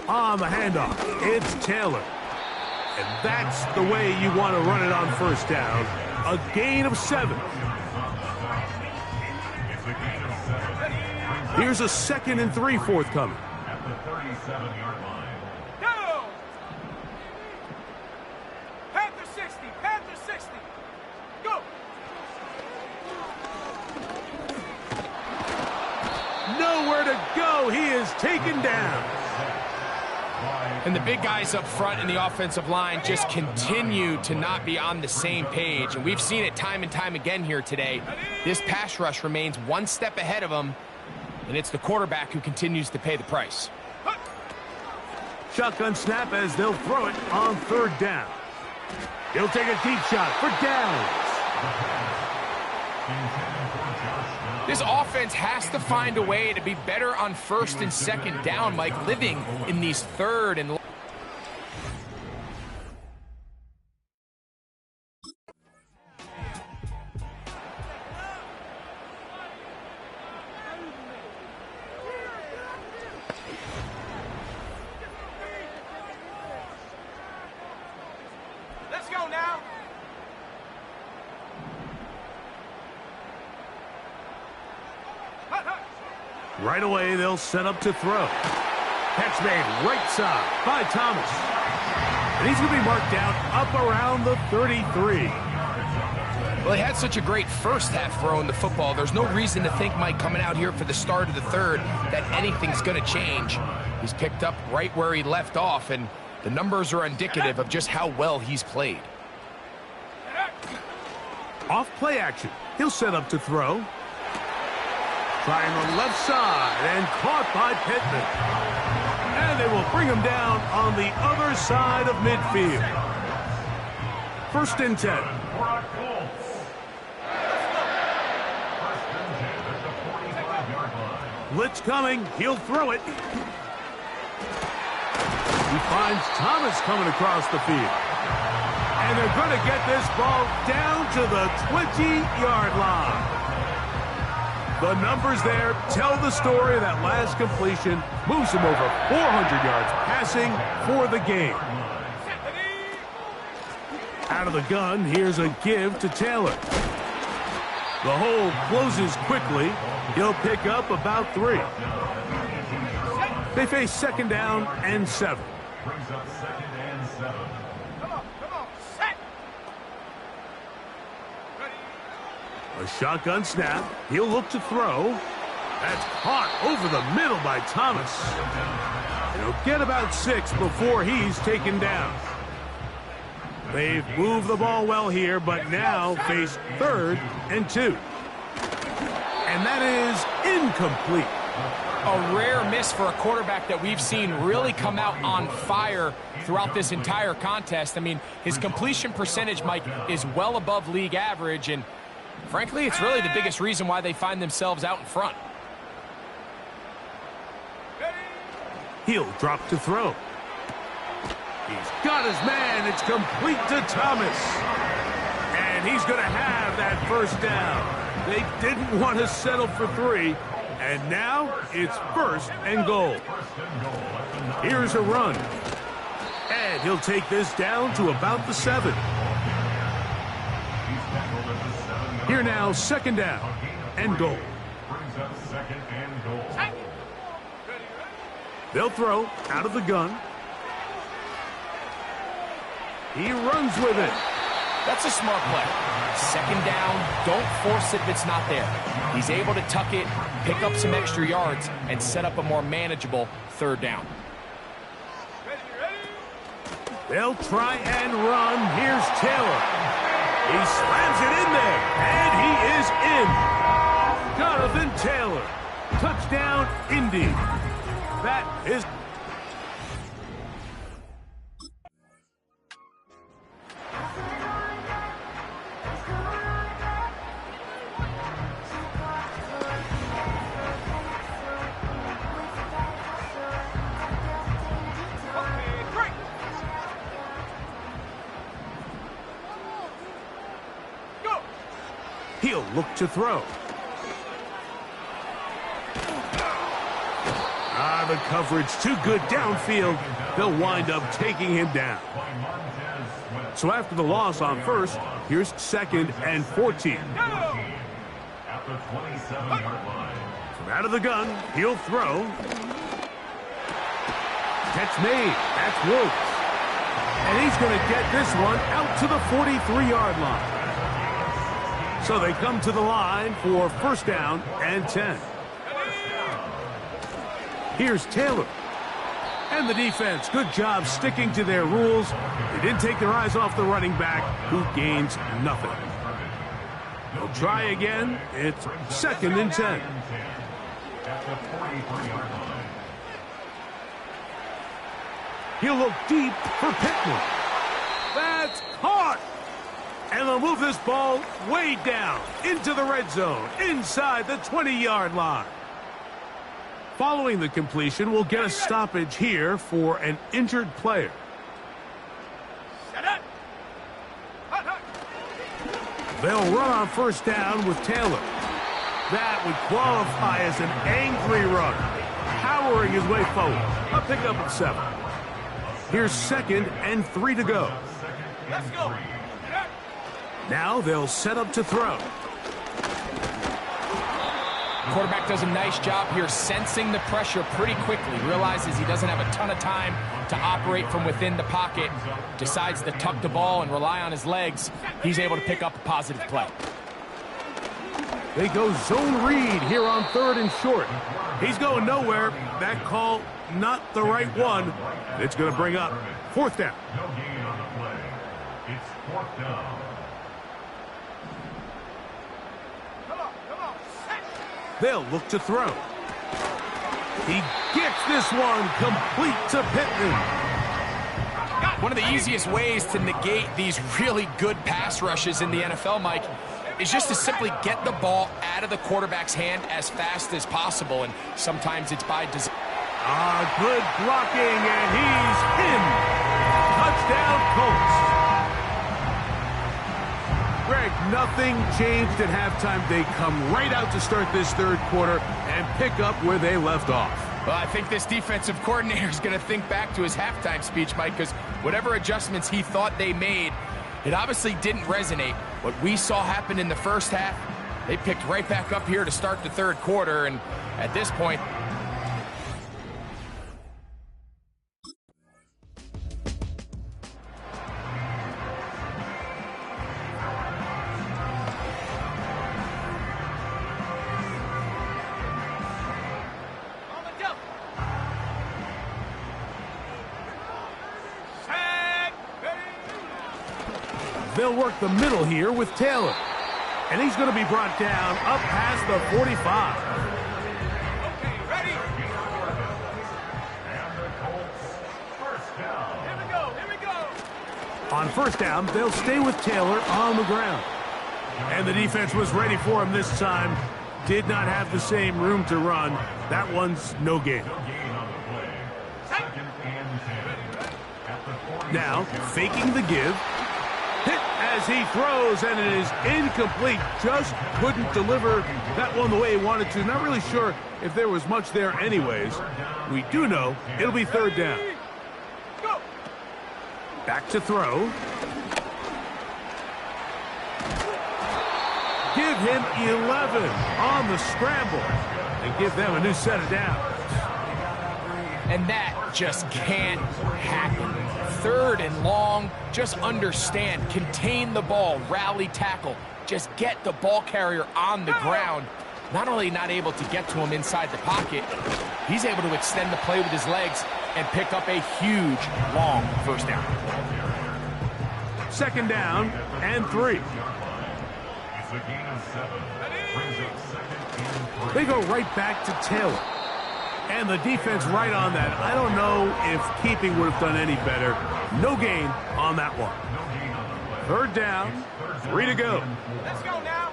On the handoff, it's Taylor. And that's the way you want to run it on first down. A gain of 7. Here's a 2nd and 3 forthcoming. At the 37-yard line. Go! Panther 60, Panther 60. Go! Nowhere to go. He is taken down. And the big guys up front in the offensive line just continue to not be on the same page. And we've seen it time and time again here today. This pass rush remains one step ahead of them, and it's the quarterback who continues to pay the price. Shotgun snap as they'll throw it on 3rd down. He'll take a deep shot for downs. This offense has to find a way to be better on 1st and 2nd down, Mike, living in these 3rd and... Let's go now. Right away, they'll set up to throw. Catch made right side by Thomas. And he's going to be marked down up around the 33. Well, he had such a great first half throwing the football. There's no reason to think, Mike, coming out here for the start of the 3rd, that anything's going to change. He's picked up right where he left off, and the numbers are indicative of just how well he's played. Off play action. He'll set up to throw. Trying the left side and caught by Pittman. And they will bring him down on the other side of midfield. 1st and 10. Blitz coming. He'll throw it. He finds Thomas coming across the field. And they're going to get this ball down to the 20-yard line. The numbers there tell the story. That last completion moves him over 400 yards passing for the game. Out of the gun, here's a give to Taylor. The hole closes quickly. He'll pick up about 3. They face 2nd down and 7. Brings up 2nd and 7. A shotgun snap. He'll look to throw. That's caught over the middle by Thomas. And he'll get about 6 before he's taken down. They've moved the ball well here, but now face 3rd and 2. And that is incomplete. A rare miss for a quarterback that we've seen really come out on fire throughout this entire contest. I mean, his completion percentage, Mike, is well above league average, and frankly, it's really the biggest reason why they find themselves out in front. He'll drop to throw. He's got his man. It's complete to Thomas. And he's going to have that 1st down. They didn't want to settle for 3. And now it's 1st and goal. Here's a run. And he'll take this down to about the 7. Here now, second down and goal. Brings up second and goal. They'll throw out of the gun. He runs with it. That's a smart play. Second down, don't force it if it's not there. He's able to tuck it, pick up some extra yards, and set up a more manageable third down. They'll try and run. Here's Taylor. He slams it in there, and he is in. Jonathan Taylor. Touchdown, Indy. That is... He'll look to throw. The coverage too good downfield. They'll wind up taking him down. So after the loss on first, here's second and 14. At the 27-yard line. From out of the gun, he'll throw. Catch made. That's Woods. And he's going to get this one out to the 43-yard line. So they come to the line for first down and 10. Here's Taylor. And the defense, good job sticking to their rules. They didn't take their eyes off the running back, who gains nothing. They'll try again. It's second and 10. At the 43-yard line. He'll look deep for Pittman. That's caught. And they'll move this ball way down into the red zone, inside the 20-yard line. Following the completion, we'll get a stoppage here for an injured player. They'll run on first down with Taylor. That would qualify as an angry run, powering his way forward. A pickup of 7. Here's second and 3 to go. Let's go. Now they'll set up to throw. Quarterback does a nice job here sensing the pressure pretty quickly. Realizes he doesn't have a ton of time to operate from within the pocket. Decides to tuck the ball and rely on his legs. He's able to pick up a positive play. They go zone read here on third and short. He's going nowhere. That call, not the right one. It's going to bring up fourth down. No gain on the play. It's fourth down. They'll look to throw. He gets this one complete to Pittman. One of the easiest ways to negate these really good pass rushes in the NFL, Mike, is just to simply get the ball out of the quarterback's hand as fast as possible, and sometimes it's by design. Good blocking, and he's in. Touchdown, Colts. Greg, nothing changed at halftime. They come right out to start this third quarter and pick up where they left off. Well, I think this defensive coordinator is going to think back to his halftime speech, Mike, because whatever adjustments he thought they made, it obviously didn't resonate. What we saw happen in the first half, they picked right back up here to start the third quarter, and at this point, they'll work the middle here with Taylor. And he's going to be brought down up past the 45. Okay, ready? And the Colts, first down. Here we go. On first down, they'll stay with Taylor on the ground. And the defense was ready for him this time. Did not have the same room to run. That one's no gain. No gain on the play. Second and 10. At the 40. Now, faking the give. Hit as he throws, and it is incomplete. Just couldn't deliver that one the way he wanted to. Not really sure if there was much there anyways. We do know it'll be third down. Back to throw. give him 11 on the scramble and give them a new set of downs. And that just can't happen. 3rd and long, just understand, contain the ball, rally tackle, just get the ball carrier on the ground. Not only not able to get to him inside the pocket, he's able to extend the play with his legs and pick up a huge, long first down. 2nd down and 3. They go right back to Taylor. And the defense right on that. I don't know if keeping would have done any better. No gain on that one. 3rd down, 3 to go. Let's go now.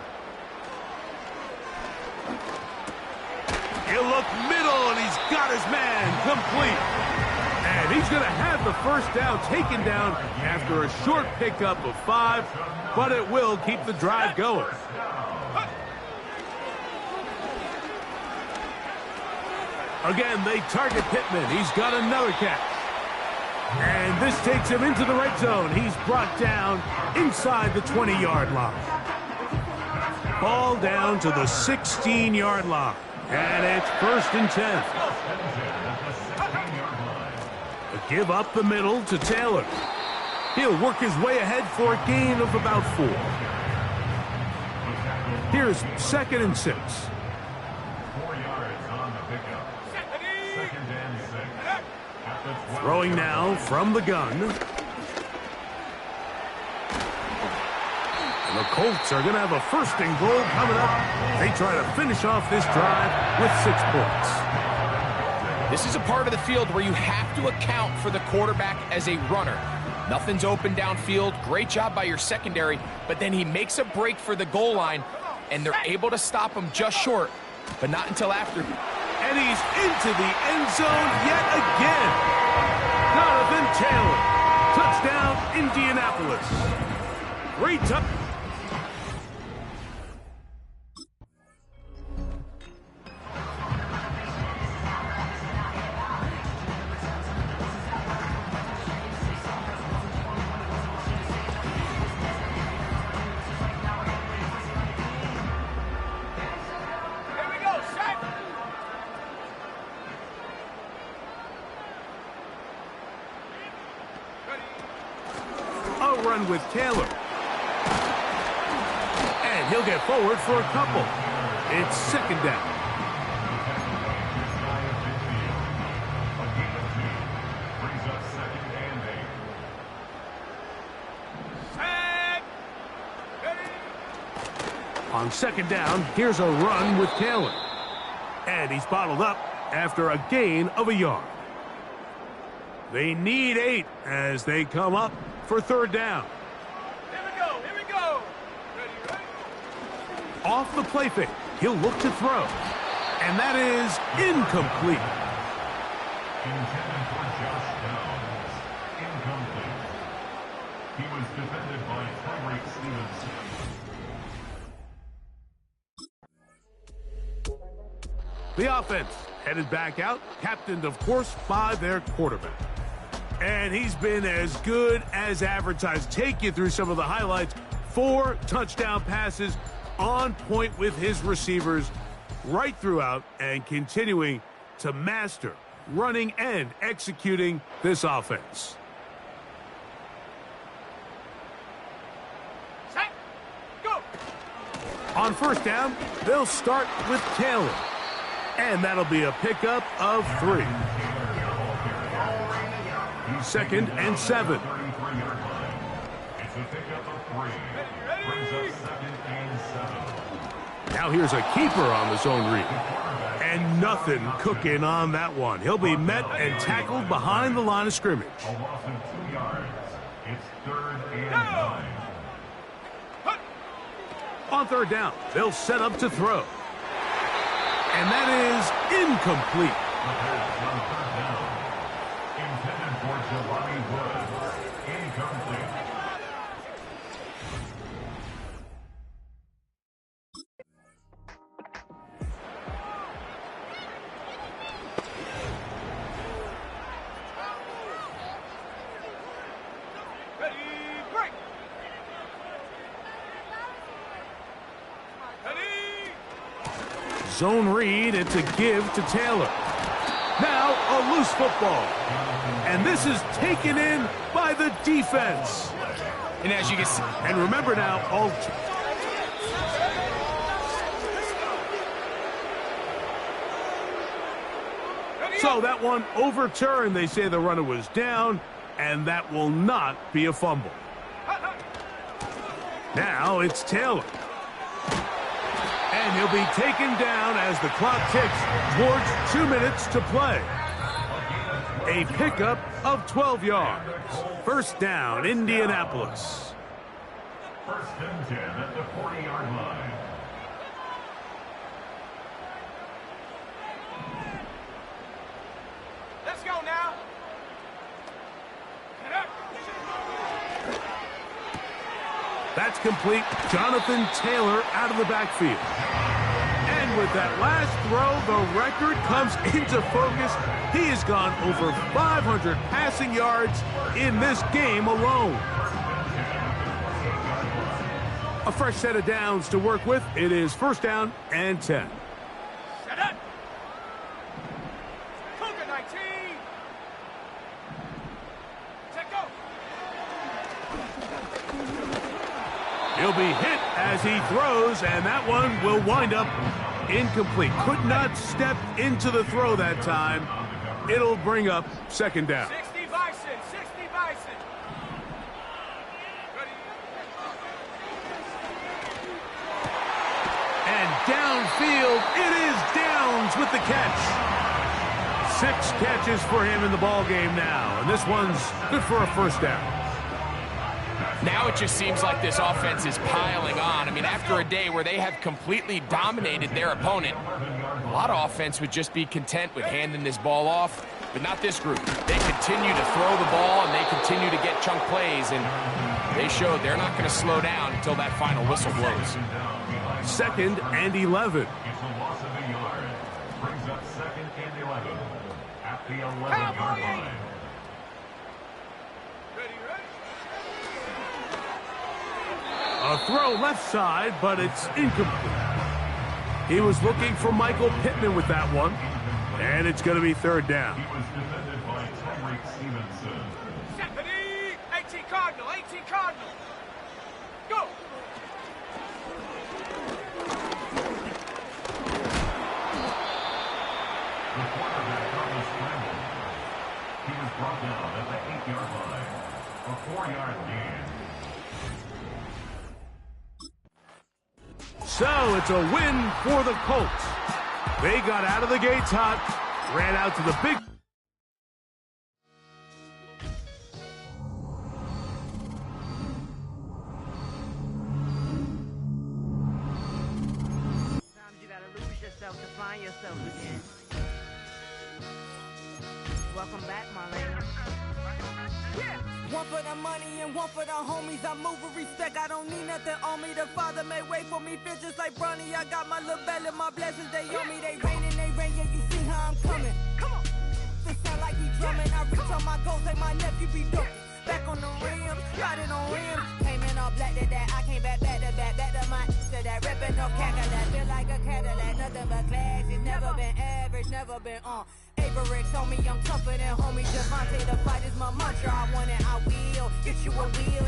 He'll look middle, and he's got his man complete. And he's going to have the first down taken down after a short pickup of 5, but it will keep the drive going. Again, they target Pittman. He's got another catch. And this takes him into the red zone. He's brought down inside the 20-yard line. Ball down to the 16-yard line. And it's 1st and 10. A give up the middle to Taylor. He'll work his way ahead for a gain of about 4. Here's 2nd and 6. Throwing now from the gun. And the Colts are going to have a 1st and goal coming up. They try to finish off this drive with 6 points. This is a part of the field where you have to account for the quarterback as a runner. Nothing's open downfield. Great job by your secondary, but then he makes a break for the goal line, and they're able to stop him just short, but not until after. And he's into the end zone yet again. Jonathan Taylor. Touchdown, Indianapolis. Great touch. Run with Taylor. And he'll get forward for a couple. It's 2nd down. On 2nd down, here's a run with Taylor. And he's bottled up after a gain of a yard. They need 8 as they come up for 3rd down. Here we go. Ready. Off the play fake, he'll look to throw. And that is incomplete. Intended for Josh Downs. Incomplete. He was defended by Tyreek Stevenson. The offense headed back out, captained, of course, by their quarterback. And he's been as good as advertised. Take you through some of the highlights. 4 touchdown passes, on point with his receivers right throughout, and continuing to master running and executing this offense. Set, go. On 1st down, they'll start with Taylor. And that'll be a pickup of 3. 2nd and 7. It's a pickup of 3. Brings up 2nd and 7. Now here's a keeper on the zone read. And nothing cooking on that one. He'll be met and tackled behind the line of scrimmage. A loss of 2 yards. It's 3rd and 9. On 3rd down, they'll set up to throw. And that is incomplete. Intended for Jelani Woods. Incomplete. Ready, break. Zone read, it's a give to Taylor. Now a loose football. And this is taken in by the defense. And as you can see, and remember now, all... So that one overturned. They say the runner was down, and that will not be a fumble. Now it's Taylor. And he'll be taken down as the clock ticks towards 2 minutes to play. A pickup of 12 yards. First down, Indianapolis. First and 10 at the 40-yard line. Let's go now. That's complete. Jonathan Taylor out of the backfield. And with that last throw, the record comes into focus. He has gone over 500 passing yards in this game alone. A fresh set of downs to work with. It is first down and 10. Set up. Cougar 19. Set go. He'll be hit as he throws, and that one will wind up incomplete. Could not step into the throw that time. It'll bring up second down. 60 Bison, 60 Bison. And downfield, it is Downs with the catch. 6 catches for him in the ball game now, and this one's good for a first down. Now it just seems like this offense is piling on. I mean, after a day where they have completely dominated their opponent, a lot of offense would just be content with handing this ball off, but not this group. They continue to throw the ball, and they continue to get chunk plays, and they showed they're not going to slow down until that final whistle blows. Second and 11. It's a loss of a yard. Brings up second and 11 at the 11-yard line. A throw left side, but it's incomplete. He was looking for Michael Pittman with that one, and it's going to be third down. He was defended by Tyreek Stevenson. 18 Cardinal, 18 Cardinal. Go. The quarterback on the scramble. He was brought down at the 8-yard line. A 4-yard gain. So it's a win for the Colts. They got out of the gates hot, ran out to the big... Sometimes you gotta lose yourself to find yourself again. Welcome back, Marlena. Yeah. One for the money and one for the homies. I move with respect, I don't need nothing on me. The Father may wait for me, feel just like Bronny. I got my little belly, my blessings, they on me. They rain, yeah, you see how I'm coming. Come on. This sound like we drumming. I reach on my goals like my nephew be dope. Back on the rim, riding on rim. Came in all black to that, I came back to my to that ripping off Cadillac. Feel like a Cadillac, nothing but class. It's never been average, never been on. Averix on me, I'm tougher than homie Javante. The fight is my mantra. I want it, I will. Get you a wheel.